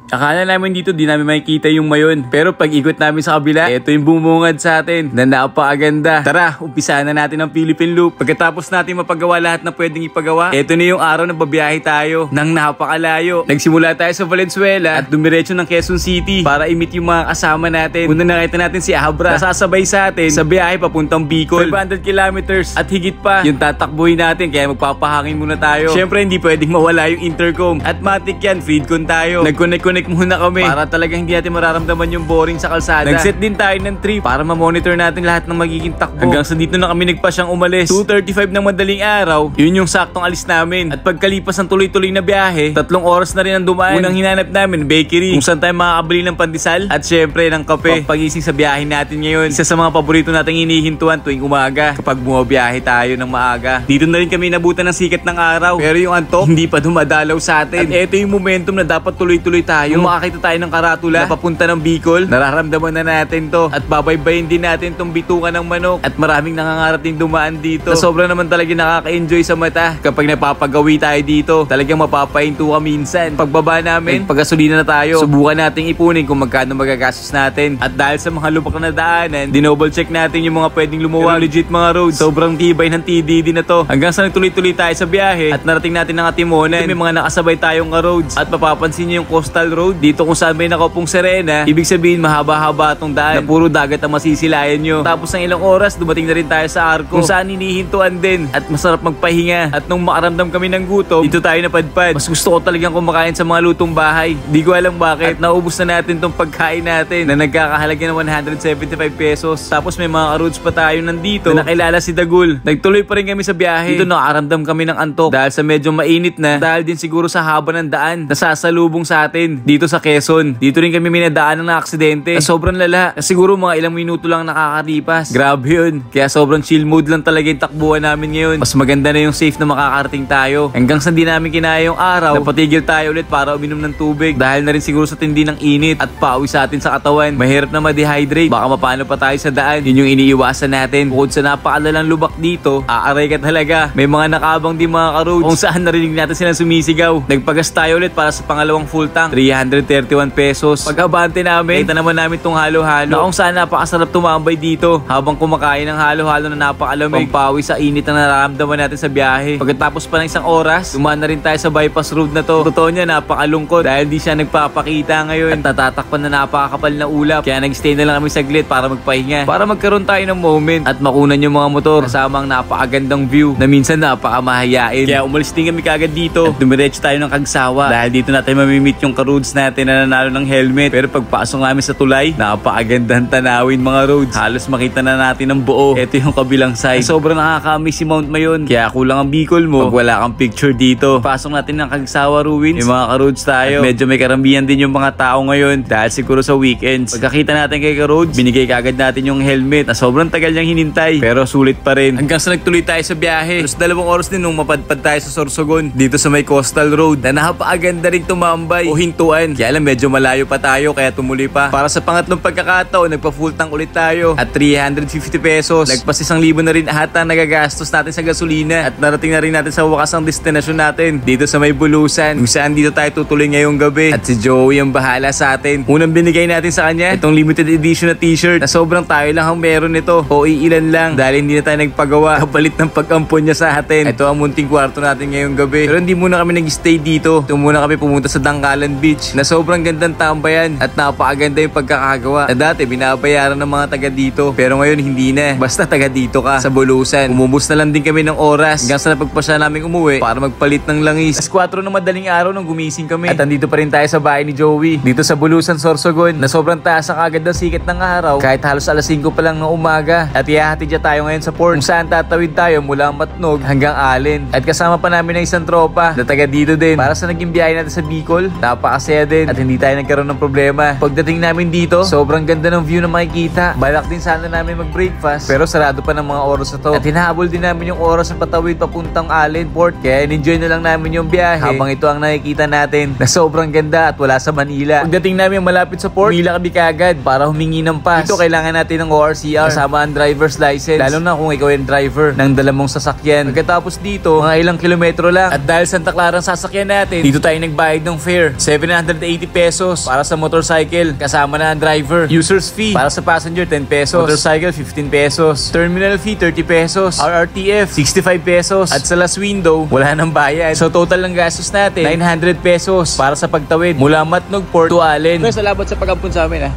Akala namin dito di namin makikita yung mayon. Pero pag ikot namin sa kabila, ito yung bumungad sa atin na napakaganda. Tara, umpisahan na natin ang Philippine Loop. Pagkatapos natin mapagawa lahat na pwedeng ipagawa, ito na yung araw na babiyahe tayo ng napakalayo. Nagsimula tayo sa Valenzuela at dumiretso ng Quezon City para i-meet yung mga kasama natin. Una nakita natin si Abra na sasabay sa atin sa biyahe papuntang Bicol. 500 kilometers at higit pa yung tatakbuhin natin, kaya magpapahangin muna tayo. Syempre hindi pwedeng mawala yung intercom. At matik yan, feedcon tayo. Nag-connect muna kami para talagang hindi natin mararamdaman yung boring sa kalsada. Nag-set din tayo ng trip para ma-monitor natin lahat ng magiging takbo. Hanggang sa dito na kami nagpasyang umalis. 2:35 ng madaling araw, yun yung saktong alis namin. At pagkalipas ng tuloy-tuloy na biyahe, 3 oras na rin ang dumaan. Unang hinanap namin, bakery, kung saan tayo makakabili ng pandesal at syempre ng kape. Pagising sa biyahe natin ngayon, isa sa mga paborito nating hinihintuan tuwing umaga kapag bumabiyahe tayo ng maaga. Dito na rin kami nabutan ng sikat ng araw, pero yung antok hindi pa dumadalaw sa atin. At ito yung momentum na dapat tuloy-tuloy tayo. Yung makakita tayo ng karatula na papunta ng Bicol, nararamdaman na natin to. At babaybayin din natin tong bitukan ng manok. At maraming nangangarating dumaan dito na sobra naman talaga nakaka-enjoy sa mata. Kapag napapagawi tayo dito, talagang mapapahinto ka minsan. Pagbaba namin, paggasolina na tayo, subukan nating ipunin kung magkano magagastos natin. At dahil sa mga lubak na daanan, dinoble check natin yung mga pwedeng lumuwag. Legit mga roads, sobrang tibay ng TDD na to. Hanggang sa nagtuloy-tuloy tayo sa biyahe at narating natin ang Atimonan. May mga nakasabay tayong roads. At mapapansin nyo yung coastal road dito kung saan may nakaupong sirena. Ibig sabihin mahaba-haba itong daan na puro dagat ang masisilayan nyo. Tapos ng ilang oras dumating na rin tayo sa Arco kung saan hinihintuan din at masarap magpahinga. At nung makaramdam kami ng gutom, dito tayo napadpad. Mas gusto ko talagang kumakain sa mga lutong bahay. Di ko alam bakit. At naubos na natin tong pagkain natin na nagkakahalaga ng 175 pesos. Tapos may mga roads pa tayo nandito na nakilala si Dagul. Nagtuloy pa rin kami sa biyahe. Dito nakaramdam kami ng antok dahil sa medyo mainit na, dahil din siguro sa haba ng daan na sasalubong sa atin dito sa Quezon. Dito rin kami minadaan ng aksidente na sobrang lala na siguro mga ilang minuto lang nakakaripas. Grabe yun. Kaya sobrang chill mode lang talaga yung takbuhan namin ngayon. Mas maganda na yung safe na makakarating tayo. Hanggang sa di namin kinaya yung araw, napatigil tayo ulit para uminom ng tubig. Dahil na rin siguro sa tindi ng init at pawis sa atin sa katawan. Mahirap na ma-dehydrate. Baka mapano pa tayo sa daan. Yun yung iniiwasan natin. Bukod sa napakalalang lubak dito, aaray ka talaga. May mga nakabang di mga ka-roads kung saan narinig natin silang sumisigaw. Nagpagas tayo ulit para sa pangalawang full tank. 331 pesos. Pag-abante namin, kita naman namin tong halo-halo na kung saan napakasarap tumambay dito habang kumakain ng halo-halo na napakalamig. Pampawi sa init na nararamdaman natin sa biyahe. Pagkatapos pa ng isang oras, dumaan na rin tayo sa bypass road na to. Totoo niya, napakalungkot dahil di siya nagpapakita ngayon at natatakpan na napakakapal na ulap. Kaya nag-stay na lang kami saglit para magpahinga, para magkaroon tayo ng moment at makunan yung mga motor kasama ang napakagandang view na minsan napakamahayain. Kaya umalis din kami kagad dito at dumiretso tayo ng Kagsawa dahil dito natin mamimit yung ka-roads natin na nanalo ng helmet. Pero pagpasok namin sa tulay, napakagandang tanawin mga roads. Halos makita na natin ang buo. Ito yung kabilang side. Sobrang nakakamiss si Mount Mayon. Kaya kulang ang Bicol mo pag wala kang picture dito. Pasok natin ng Kagsawa ruins. May mga ka-roads tayo. At medyo may karamihan din yung mga tao ngayon dahil siguro sa weekends. Pagkakita natin kay ka-roads, binigay kagad natin yung helmet na sobrang tagal niyang hinintay. Pero sulit pa rin. Hanggang sa nagtuloy tayo sa biyahe. Tapos 2 oras din nung mapadpad tayo sa Sorsogon dito sa may coastal road na napakaganda rin tumambay o hintuan. Kaya alam medyo malayo pa tayo kaya tumuli pa. Para sa pangatlong pagkakataon, nagpa-full tank ulit tayo at 350 pesos. Lagpas 1,000 na rin ata nagagastos natin sa gasolina at narating na rin natin sa wakas ang destinasyon natin dito sa may Bulusan kung saan dito tayo tutuloy ngayong gabi. At si Joey ang bahala sa atin. Unang binigay natin sa kanya itong limited edition na t-shirt na sobrang tayo lang ang meron nito o iilan lang dahil hindi na tayo nagpagawa kapalit ng pag-ampon niya sa atin. Ito ang munting kwarto natin ngayong gabi. Pero hindi muna kami nag-stay dito. Ito muna kami pumunta sa Dangkalan Beach na sobrang gandang tambayan at napakaganda yung pagkakagawa na dati binabayaran ng mga taga dito pero ngayon hindi na. Basta taga dito ka sa Bulusan. Umubos na lang din kami ng oras hanggang sa napagpasya namin umuwi para magpalit ng langis. Alas 4 ng madaling araw nung gumising kami at andito pa rin tayo sa bahay ni Joey dito sa Bulusan, Sorsogon na sobrang taas ang agad ng sikat ng araw kahit halos alas 5 pa lang ng umaga. At ihahatid niya tayo ngayon sa port kung saan tatawid tayo mula Matnog hanggang Allen. At kasama pa namin ng isang tropa na taga dito din para sa naging biyahe natin sa Bicol. Napakasaya din at hindi tayo nagkaroon ng problema. Pagdating namin dito, sobrang ganda ng view na makikita. Balak din sana namin mag-breakfast pero sarado pa ng mga oras na to. At hinahabol din namin yung oras ng patawid papuntang Allen Port kaya enjoy na lang namin yung biyahe habang ito ang nakikita natin na sobrang ganda at wala sa Manila. Pagdating namin malapit sa port, mila kami kaagad para humingi ng pass. Dito kailangan natin ng ORCR kasama ang driver's license lalo na kung ikaw yung driver ng dala mong sasakyan. Pagkatapos dito, mga ilang kilometro lang at dahil Santa Clara ang sasakyan natin, dito tayo nagbayad ng fare. 780 pesos para sa motorcycle kasama na ang driver. User's fee para sa passenger 10 pesos. Motorcycle 15 pesos. Terminal fee 30 pesos. RRTF 65 pesos. At sa last window wala nang bayad. So total ng gastos natin 900 pesos para sa pagtawid mula Matnog Port to Allen. Pre, salamat sa pag-ampun sa amin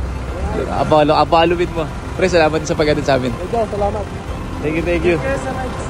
Apalupit mo. Pre, salamat sa pag-ampun sa amin. Salamat. Thank you.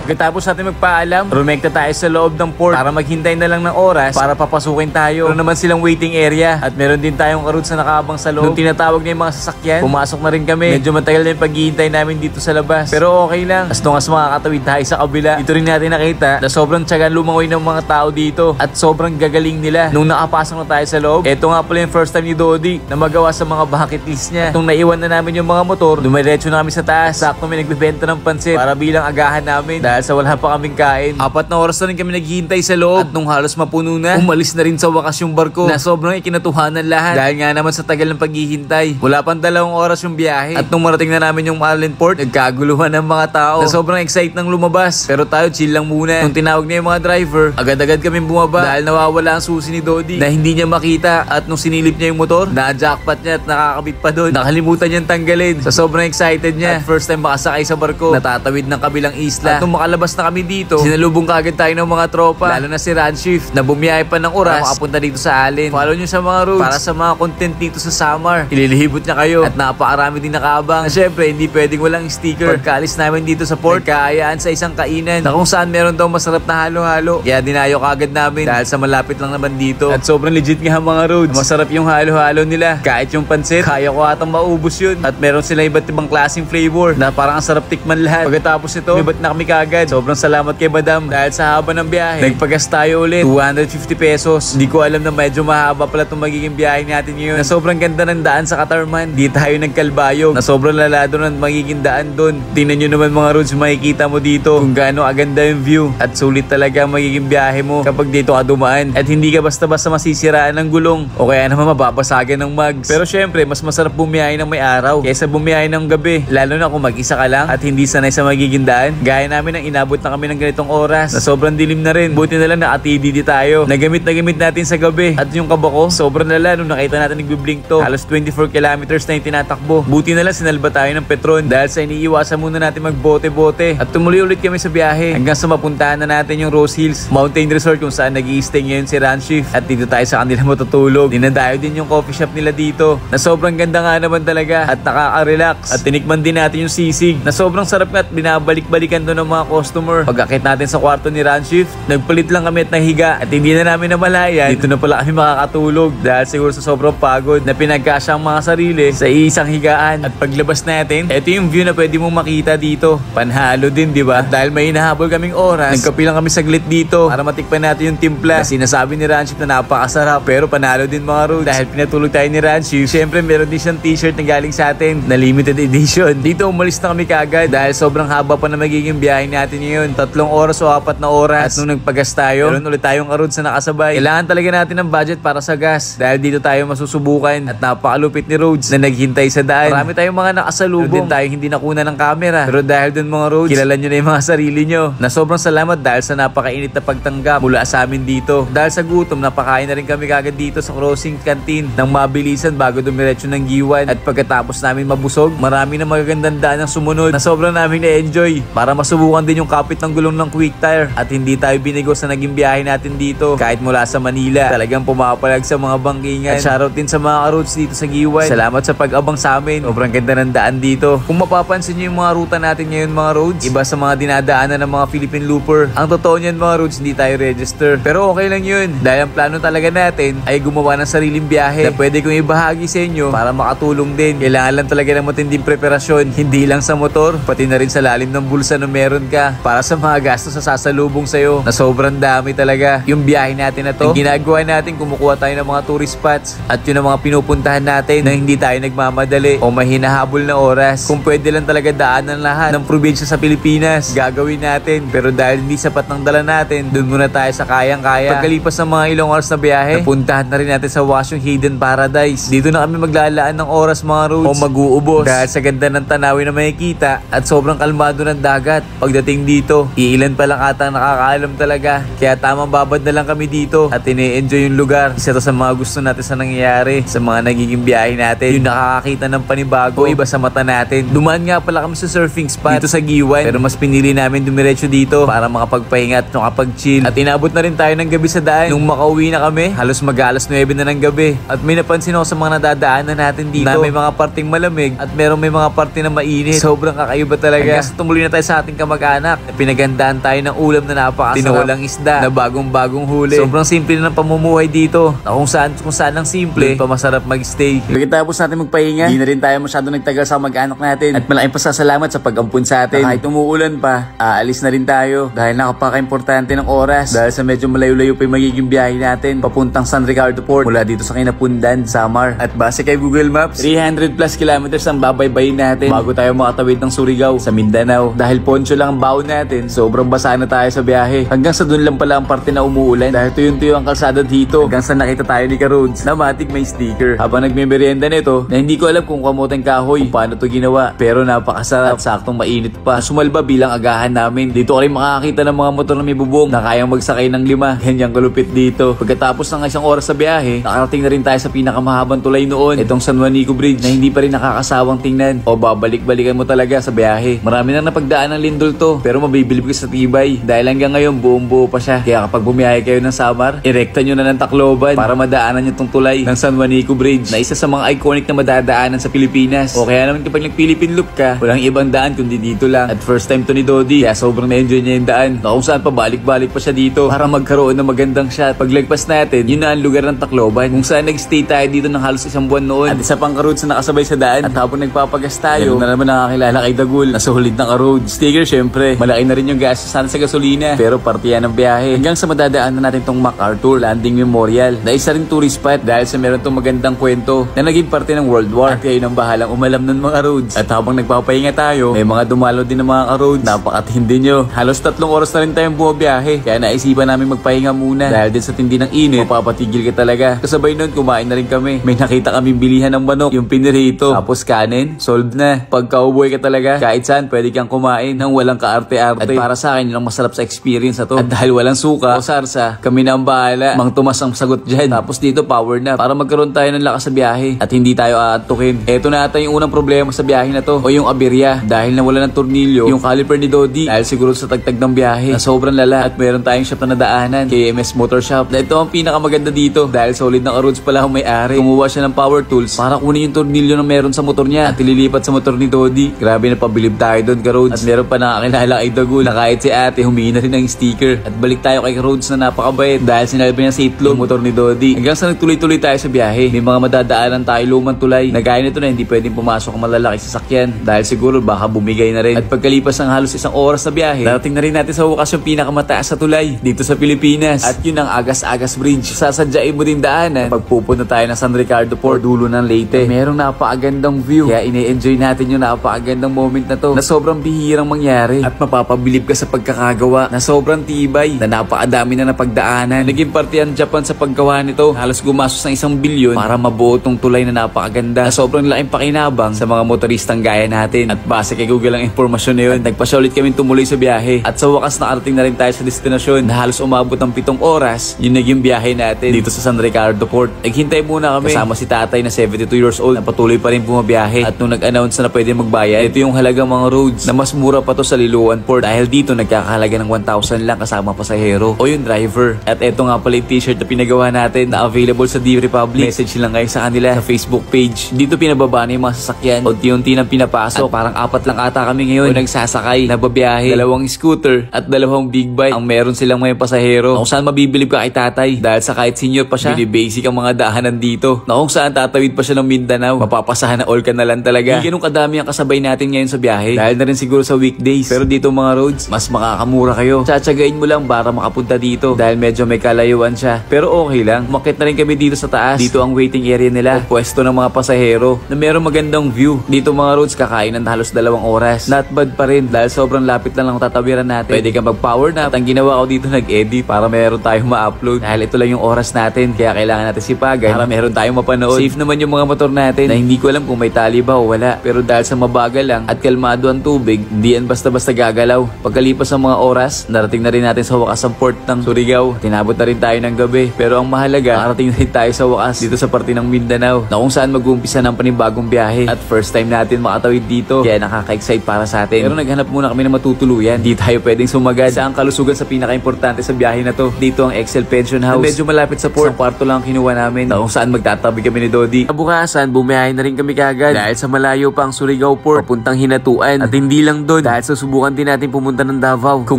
Pagkatapos natin magpaalam, rumekta tayo sa loob ng port para maghintay na lang ng oras para papasukin tayo. Meron naman silang waiting area at meron din tayong karuts na nakaabang sa loob. Nung tinatawag na yung mga sasakyan, pumasok na rin kami. Medyo matagal na yung paghihintay namin dito sa labas. Pero okay lang. As long as makakatawid tayo sa kabila. Dito rin natin nakita na sobrang tiyagan lumangoy ng mga tao dito at sobrang gagaling nila. Nung nakapasok na tayo sa loob, eto nga pala yung first time ni Dodi na magawa sa mga bucket list niya. At nung naiwan na namin yung mga motor, dumiretso na kami sa taas. Sakto may nagbebenta ng pansit para bilang agahan namin dahil sa wala pa kaming kain. 4 na oras na rin kami naghihintay sa loob at nung halos mapuno na, umalis na rin sa wakas yung barko na sobrang ikinatuhanan lahat dahil nga naman sa tagal ng paghihintay. Wala pang 2 oras yung biyahe at nung marating na namin yung Allen Port, nagkaguluhan ng mga tao na sobrang excited nang lumabas. Pero tayo chill lang muna. Nung tinawag na yung mga driver, agad-agad kami bumaba dahil nawawala ang susi ni Dodi na hindi niya makita at nung sinilip niya yung motor, na-jackpot niya at nakakabit pa doon. Nakalimutan niyang tanggalin sa sobrang excited niya at first time makasakay sa barko, natatawid ng kabilang isla. At nung makalabas na kami dito, sinalubong kaagad tayo ng mga tropa, lalo na si Ranshift na bumiyahe pa ng oras para makapunta dito sa Allen. Follow nyo sa mga roads para sa mga content dito sa Samar. Ililihibot niya kayo at napakarami din nakaabang. Syempre, hindi pwedeng walang sticker. Pagkaalis namin dito sa port, kaayaan sa isang kainan na kung saan meron daw masarap na halo-halo. Kaya dinayo kaagad namin dahil sa malapit lang naman dito. At sobrang legit nga mga roads. Masarap yung halo-halo nila. Kahit yung pansit, kaya ko atang maubos yun. At meron sila iba't ibang klaseng flavor na parang ang sarap tikman lahat. Pagkatapos ito, iba't na kami kaagad. Sobrang salamat kay Madam dahil sa haba ng biyahe, nagpagas tayo ulit 250 pesos. Hindi ko alam na medyo mahaba pala itong magiging biyahe natin ngayon. Na sobrang ganda ng daan sa Katarman. Di tayo nagkalbayo. Na sobrang lalado ng magiging daan doon. Tingnan nyo naman mga roads, makikita mo dito kung gaano aganda yung view. At sulit talaga ang magiging biyahe mo kapag dito ka dumaan. At hindi ka basta-basta masisiraan ng gulong o kaya naman mababasagan ng mugs. Pero syempre, mas masarap bumiyahe ng may araw kaysa bumiyahe ng gabi. Lalo na kung mag-isa ka lang at hindi sanay sa magiging daan. Gaya namin nang inabot na kami ng ganitong oras na sobrang dilim na rin. Buti na lang naka-TDD tayo. Nagamit natin sa gabi. At yung kabako, sobrang lala nung nakita natin nagbiblink to. Halos 24 kilometers na yung tinatakbo. Buti na lang sinalba tayo ng Petron dahil sa iniiwasan muna natin magbote-bote. At tumuloy ulit kami sa biyahe hanggang sa mapuntahan na natin yung Rose Hills Mountain Resort kung saan nag-i-stay ngayon si Ranshift. At dito tayo sa kanila matutulog. Dinadayo din yung coffee shop nila dito na sobrang ganda nga naman talaga at nakaka-relax. At tinikman din natin yung sisig na sobrang sarap nga at binabalik-balikan doon ng mga customer. Pagkakit natin sa kwarto ni Ranshift, nagpalit lang kami at nahiga at hindi na namin namalayan. Dito na pala kami makakatulog dahil siguro sa sobrang pagod na pinagkasya ang mga sarili sa isang higaan. At paglabas natin, ito yung view na pwede mong makita dito. Panhalo din, di ba? At dahil may hinahabol kaming oras, nagkapi lang kami saglit dito para matikpan natin yung timpla. Kasi sinasabi ni Ranshift na napakasarap pero panalo din mga roads. Dahil pinatulog tayo ni Ranshift, syempre meron din siyang t-shirt na galing sa atin na limited edition. Dito umalis na kami kaagad dahil sobrang haba pa na magiging biyahe natin ngayon. 3 oras o 4 na oras. At nung nagpagas tayo, meron ulit tayong karods na nakasabay. Kailangan talaga natin ng budget para sa gas dahil dito tayo masusubukan at napakalupit ni Roads na naghintay sa daan. Marami tayong mga nakasalubong. Meron din tayong hindi nakuna ng camera. Pero dahil dun mga Roads, kilala nyo na yung mga sarili nyo. Na sobrang salamat dahil sa napakainit na pagtanggap mula sa amin dito. Dahil sa gutom, napakain na rin kami kagad dito sa crossing canteen ng mabilisan bago dumiretso ng Giwan. At pagkatapos namin mabusog, marami na magagandang daan ang sumunod na sobrang namin na-enjoy para masubukan din yung kapit ng gulong ng Quick Tire. At hindi tayo binigo sa naging biyahe natin dito. Kahit mula sa Manila, talagang pumapalag sa mga bangkingan. At shoutout din sa mga karods dito sa Giwan. Salamat sa pag-abang sa amin. Sobrang ganda ng daan dito. Kung mapapansin nyo yung mga ruta natin ngayon mga roads, iba sa mga dinadaanan ng mga Philippine Looper. Ang totoo niyan mga roads, hindi tayo register. Pero okay lang yun. Dahil ang plano talaga natin ay gumawa ng sariling biyahe na pwede kong ibahagi sa inyo para makatulong din. Kailangan lang talaga ng matinding preparasyon. Hindi lang sa motor, pati na rin sa lalim ng bulsa na meron ka para sa mga gastos sa sasalubong sa'yo na sobrang dami talaga. Yung biyahe natin na to, yung ginagawa natin, kumukuha tayo ng mga tourist spots at yun ang mga pinupuntahan natin na hindi tayo nagmamadali o mahinahabol na oras. Kung pwede lang talaga daanan lahat ng probinsya sa Pilipinas, gagawin natin. Pero dahil hindi sapat ng dala natin, dun muna tayo sa kayang-kaya. Pagkalipas ng mga ilang oras na biyahe, napuntahan na rin natin sa Wash yung Hidden Paradise. Dito na kami maglalaan ng oras mga roads o mag-uubos dahil sa ganda ng tanawin na makikita at sobrang kalmado ng dagat. Pagdating dito, iilan pa lang ata nakakaalam talaga. Kaya tamang babad na lang kami dito at ine-enjoy yung lugar. Isa to sa mga gusto natin sa nangyayari sa mga nagiging biyahe natin. Yung nakakakita ng panibago, iba sa mata natin. Dumaan nga pala kami sa surfing spot dito sa Giwan, pero mas pinili namin dumiretso dito para makapagpahinga at makapag-chill. At inabot na rin tayo ng gabi sa daan. Nung makauwi na kami, halos mag-alas 9 na ng gabi. At may napansin ako sa mga nadadaanan natin dito na may mga parting malamig at may mga parte na mainit. Sobrang kakaiba talaga. Hanggang sa tumuloy na tayo sa ating kamag-anak. Pinagandaan tayo ng ulam na napakasarap. Tinolang isda na bagong-bagong huli. Sobrang simple na ng pamumuhay dito. Na kung saan lang simple, pa masarap mag-stay. Pagkatapos natin magpahinga, di na rin tayo masyado nagtagal sa mag-anak natin. At malaking pasasalamat sa pag-ampun sa atin. Kahit umuulan pa, aalis na rin tayo. Dahil napaka-importante ng oras. Dahil sa medyo malayo-layo pa yung magiging biyahe natin papuntang San Ricardo Port mula dito sa Kinapundan, Samar. At base kay Google Maps, 300 plus kilometers ang babaybayin natin bago tayo makatawid ng Surigao sa Mindanao. Dahil poncho lang ang baon natin, sobrang basa na tayo sa biyahe. Hanggang sa dun lang pala ang parte na umuulan dahil tuyong-tuyo ang kalsada dito. Hanggang sa nakita tayo ni Karods na matik may sticker. Habang nagme-merienda nito na hindi ko alam kung kamoteng kahoy kung paano to ginawa. Pero napakasarap at saktong mainit pa. Sumalba bilang agahan namin. Dito ka rin makakita ng mga motor na may bubong na kayang magsakay ng 5. Ganyang kalupit dito. Pagkatapos ng isang oras sa biyahe, nakarating na rin tayo sa pinakamahabang tulay noon. Itong San Juanico Bridge na hindi pa rin nakakasawang tingnan. O babalik-balikan mo talaga sa biyahe. Marami nang napagdaan ng lindol to. Pero mabibilib ko sa tibay. Dahil hanggang ngayon buong-buo pa siya. Kaya kapag bumiyahe kayo ng Samar, irekta nyo na ng Tacloban para madaanan nyo tong tulay ng San Juanico Bridge na isa sa mga iconic na madadaanan sa Pilipinas. O kaya naman kapag nag-Philippine Loop ka, walang ibang daan kundi dito lang. At first time to ni Dodi, kaya sobrang na-enjoy niya yung daan. Na kung saan pa balik-balik pa siya dito para magkaroon ng magandang shot. Paglagpas natin, yun na ang lugar ng Tacloban kung saan nag-stay tayo dito ng halos isang buwan noon. At isa pang Karods na nakasabay sa daan. At habang nagpapagas tayo, na naman nakakilala kay Dagul na suhulit ng Karods. Sticker syempre, malaki na rin yung gas sa gasolina. Pero parte yan ng biyahe. Hanggang sa madadaanan natin tong MacArthur Landing Memorial na isa rin tourist spot dahil sa meron tong magandang kwento na naging parte ng World War. At kayo nang bahalang umalam ng mga roads. At habang nagpapahinga tayo, may mga dumalo din ng mga roads. Napakatindi nyo. Halos 3 oras na rin tayong bumabiyahe. Kaya naisipan namin magpahinga muna. Dahil din sa tindi ng init, mapapatigil ka talaga. Kasabay nun, kumain na rin kami. May nakita kaming bilihan ng manok, yung pinirito. Tapos kanin, solved na. Pag cowboy ka talaga, kahit saan pwede kang kumain nang walang kaarte-arte. At para sa akin, yun ang masarap sa experience na to. At dahil walang suka o sarsa, kami na ang bahala. Mang Tomas ang sagot dyan. Tapos dito, power na. Para magkaroon tayo ng lakas sa biyahe. At hindi tayo aantukin. Eto na ata yung unang problema sa biyahe na to. O yung aberya. Dahil nawala ng tornilyo, yung caliper ni Dodi. Dahil siguro sa tagtag ng biyahe na sobrang lala. At meron tayong shop na nadaanan, KMS Motor Shop. Na ito ang pinakamaganda dito. Dahil solid ng Karods pala ang may-ari. Kumuha siya ng power tools para kunin yung tornilyo na meron sa motor niya. At ililipat sa motor ni Dodi. Grabe na pabilib tayo doon, Karods. At meron pa nakakilala kay Dagul na kahit si ate humingi na rin ng sticker. At balik tayo kay Karods na napakabait dahil sinalbi niya sa itlog yung motor ni Dodi. Hanggang sa nagtuloy-tuloy tayo sa biyahe. May mga madadaanan tayo lumang tulay na gaya nito na hindi pwedeng pumasok ang malalaki sasakyan dahil siguro baka bumigay na rin. At pagkalipas ng halos isang oras na biyahe, darating na rin natin sa wakas yung pinakamataas sa tulay dito sa Pilipinas. At yun ang Agas-Agas Bridge. Sasadyain mo din daanan pag pupunta tayo ng San Ricardo Port, dulo ng Leyte. Merong napakagandang view. Kaya ine-enjoy natin yung napakagandang moment na to na sobrang bihirang mangyari. At mapapabilib ka sa pagkakagawa na sobrang tibay na napakadami na napagdaanan. Naging parte ang Japan sa paggawa nito. Halos gumastos ng 1 bilyon para mabuo tong tulay na napakaganda na sobrang laking pakinabang sa mga motoristang gaya natin. At base kay Google ang impormasyon na yun, nagpasya ulit kami tumuloy sa biyahe. At sa wakas nakarating na rin tayo sa destinasyon na halos umabot ng 7 oras yung naging biyahe natin dito sa San Ricardo Port. Naghintay muna kami kasama si tatay na 72 years old na patuloy pa rin bumabiyahe. At nung nag-announce na pwede magbayad, ito yung halagang mga roads na mas mura pa to sa Liloan Port dahil dito nagkakahalaga ng 1,000 lang kasama pasahero o yung driver. At eto nga pala yung t-shirt na pinagawa natin na available sa D Republic. Message lang kayo sa kanila sa Facebook page. Dito pinababa na yung mga sasakyan. Unti-unti nang pinapasok. At parang 4 lang ata kami ngayon o nagsasakay na babiyahe. 2 scooter at 2 big bike ang meron silang mga pasahero. Kung saan mabibilib ka kay tatay dahil sa kahit senior pa siya, basic ang mga daanan dito. Na kung saan tatawid pa siya ng Mindanao, mapapasahan na all ka na lang talaga. Hindi ganun kadami ang kasabay natin ngayon sa biyahe dahil na rin siguro sa weekdays. Pero dito mga roads, mas makakamura kayo. Tsatsagain mo lang para makapunta dito dahil medyo may kalayuan siya. Pero okay lang. Umakyat na rin kami dito sa taas. Dito ang waiting area nila o pwesto ng mga pasahero na meron magandang view. Dito mga roads, kakain ng halos 2 oras. Not bad pa rin dahil sobrang lapit lang ang tatawiran natin. Pwede kang mag-power nap. At ang ginawa ko dito, nag-edit para meron tayong ma-upload. Dahil ito lang yung oras natin, kaya kailangan natin sipagan para meron tayong mapanood. Safe naman yung mga motor natin na hindi ko alam kung may tali ba o wala. Pero dahil sa mabagal lang at kalmado ang ng tubig, hindi yan basta-basta gagalaw. Pagkalipas ng mga oras, narating na rin natin sa wakas ang port ng Surigao. Tinabot na rin tayo ng gabi. Pero ang mahalaga, nakarating na rin tayo sa wakas dito sa parte ng Mindanao, na kung saan mag-uumpisa ng panibagong biyahe. At first time natin makatawid dito, kaya nakaka-excite para sa atin. Pero naghanap muna kami ng matutuluyan. Di tayo pwedeng sumagad sa ang kalusugan sa pinaka-importante sa biyahe na to. Dito ang Excel Pension House, na medyo malapit sa port. Isang kwarto lang kinuha namin, na kung saan magtatabi kami ni Dodi. Kabukasan, bumiyahe na rin kami kagad dahil sa malayo pa ang Surigao Port papuntang Hinatuan. At hindi lang doon, dahil susubukan din natin pumunta ng Davao kung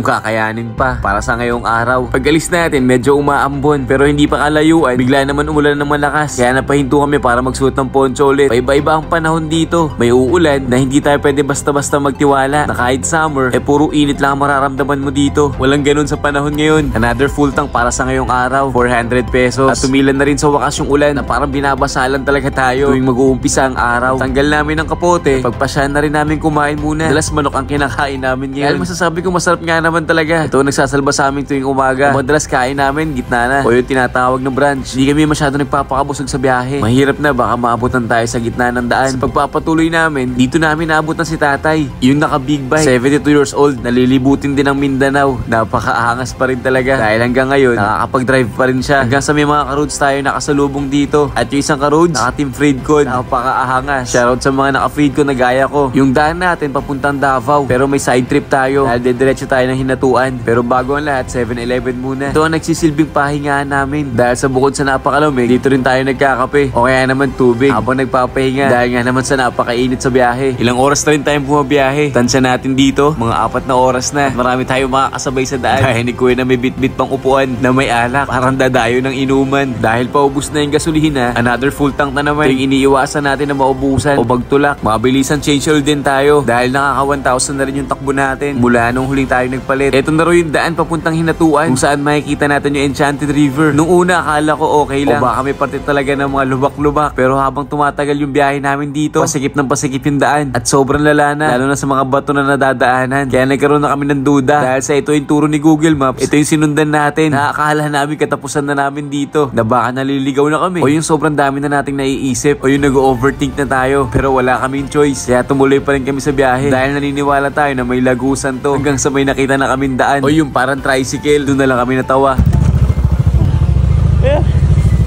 kakayanin pa para sa ngayong araw. Pag-alis natin, medyo umaambon pero hindi pa kalayuan, bigla naman umulan ng malakas. Kaya napahinto kami para magsuot ng poncho ulit. Paiba-iba ang panahon dito. May uulan na hindi tayo pwede basta-basta magtiwala na kahit summer, puro init lang ang mararamdaman mo dito. Walang ganun sa panahon ngayon. Another full tank para sa ngayong araw, 400 pesos. At tumilan na rin sa wakas yung ulan na parang binabasalan talaga tayo tuwing mag-uumpisa ang araw. Tanggal namin ang kapote, pagpasyahan na rin namin kumain muna. Dalas manok ang kinakain namin ngayon. Dahil masasabi ko masarap nga naman talaga. Ito nagsasalba sa amin tuwing umaga. Madalas kain namin, gitna na. O yung tinatawag na brunch. Hindi kami masyado nagpapakabusog sa biyahe. Mahirap na, baka maabutan tayo sa gitna ng daan. Sa pagpapatuloy namin, dito namin naabutan si tatay. Yung naka big bike, 72 years old, nalilibutin din ang Mindanao. Napakaangas pa rin talaga. Dahil hanggang ngayon, nakakapag-drive pa rin siya. Hanggang sa may mga karoads tayo nakasalubong dito. At yung isang karoads, naka-team Freedcon. Napakaangas. Shoutout sa mga naka-Freedcon na gaya ko. Yung daan natin papuntang Davao. Pero may side trip tayo. Dahil dediretso tayo ng Hinatuan. Pero bago ang lahat, 7-Eleven muna. Ito ang nagsisilbing pahingaan namin. Dahil sa bukod sa napakalamig, dito rin tayo nagkakape. O kaya naman tubig habang nagpapahinga. Dahil nga naman sa napakainit sa biyahe. Ilang oras na rin tayong bumabiyahe. Tansya natin dito, mga 4 na oras na. At marami tayong makakasabay sa daan. Dahil ni Kuya na may bit-bit pang upuan na may alak. Parang dadayo ng inuman. Dahil paubos na yung gasolina, another full tank na naman. Yung iniiwasan natin na maubusan o bagtulak. Mabilisan change oil din tayo. Dahil nakaka 1,000 na rin yung takbo natin mula nung huling tayo nagpalit. Ito na rin yung daan papuntang Hinatuan, kung saan makikita natin yung Enchanted River. Nung una akala ko okay lang, o baka may parte talaga ng mga lubak-lubak. Pero habang tumatagal yung biyahe namin dito, pasikip ng pasikip yung daan. At sobrang lala na, lalo na sa mga bato na nadadaanan. Kaya nagkaroon na kami ng duda. Dahil sa ito yung turo ni Google Maps, ito yung sinundan natin. Nakakala namin katapusan na namin dito, na baka naliligaw na kami. O yung sobrang dami na nating naiisip. O yung nag-overthink na tayo. Pero wala kaming choice. Kaya tumuloy pa rin kami sa biyahe. Dahil naniniwala tayo na may lagusan to. Hanggang sa may nakita na kaming daan. O yung parang tricycle. Doon na lang kami natawa.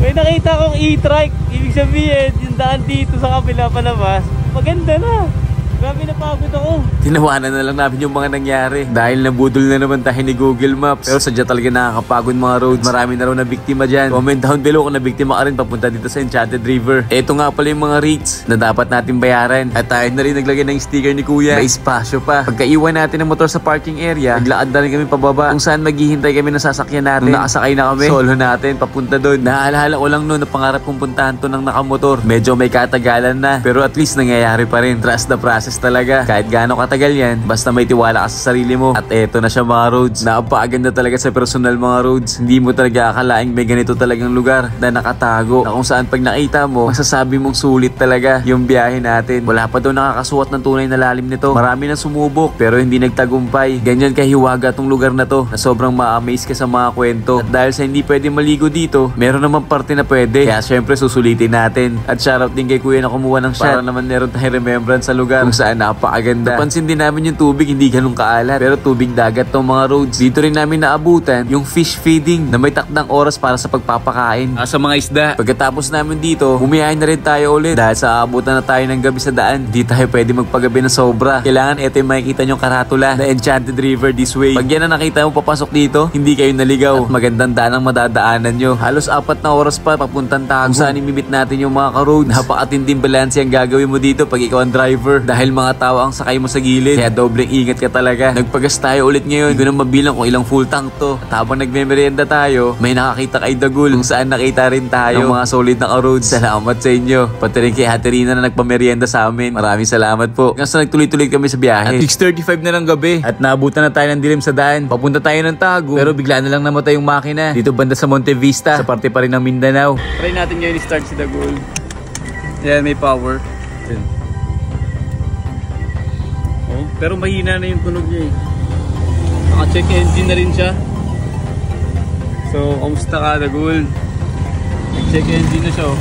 May nakita akong e-trike. Ibig sabihin, yung daan dito sa kabila palabas, maganda na. Grabe, napagod ako. Tinawanan na lang namin yung mga nangyari dahil nabudol na naman tayo ni Google Maps. Pero sadya talaga nakakapagod mga roads. Marami na raw na biktima dyan. Comment down below kung nabiktima ka rin papunta dito sa Enchanted River. Ito nga pala yung mga rates na dapat natin bayaran. At tayo na rin naglagay ng sticker ni Kuya. May espasyo pa. Pagkaiwan natin ng motor sa parking area, naglakad na rin kami pababa kung saan maghihintay kami ng sasakyan natin. Nung nakasakay na kami, solo natin papunta doon. Naaalala ko lang noon na pangarap kong puntahan to ng nakamotor. Medyo may katagalan na, pero at least nangyayari pa rin. Trust the process talaga. Kahit gaano katagal yan, basta may tiwala ka sa sarili mo. At eto na siya mga roads. Napakaganda talaga sa personal mga roads. Hindi mo talaga akalaing may ganito talagang lugar na nakatago, na kung saan pag nakita mo, masasabi mong sulit talaga yung biyahe natin. Wala pa daw nakakasuot ng tunay na lalim nito. Marami na sumubok pero hindi nagtagumpay. Ganyan kahiwaga tong lugar na to na sobrang ma-amaze ka sa mga kwento. At dahil sa hindi pwede maligo dito, meron naman parte na pwede. Kaya syempre susulitin natin. At shoutout din kay Kuya na kumuha ng shot para naman meron tayong remembrance sa lugar kung saan napakaganda. Napansin din namin yung tubig hindi ganun kaalat, pero tubig dagat tong mga roads. Dito rin namin naabutan yung fish feeding na may takdang oras para sa pagpapakain sa mga isda. Pagkatapos namin dito, bumiyahin na rin tayo ulit dahil sa aabutan na tayo ng gabi sa daan. Di tayo pwede magpagabi na sobra. Kailangan ito yung makikita nyong karatula na Enchanted River this way. Pag yan na nakita mo papasok dito, hindi kayo naligaw at magandang daan ang madadaanan nyo. Halos 4 na oras pa papuntang Tago kung saan imimit natin yung mga ka-road. Napakatinding balanse ang gagawin mo dito pag ikaw ang driver dahil mga tao ang sakay mo sa gilid. Kaya dobleng ingat ka talaga. Nagpagas tayo ulit ngayon. Hindi ko na mabilang kung ilang full tank to. At habang nagme-merienda tayo, may nakakita kay Dagul kung saan nakita rin tayo ng mga solid na ka-roads. Salamat sa inyo. Pati rin kay Haterina na nagpamerienda sa amin. Maraming salamat po. Kasi nagtuloy-tuloy kami sa biyahe. At 6:35 na ng gabi at naabutan na tayo ng dilim sa daan. Papunta tayo ng Tago pero bigla na lang namatay yung makina dito banda sa Monte Vista sa parte pa rin ng Mindanao. Try natin ngayon i-start si Dagul. Yan, may power. Yan. Oh, pero mahina na yung tunog niya eh. Naka-check engine na rin siya. So, kamusta ka Dagul? Check engine na siya oh.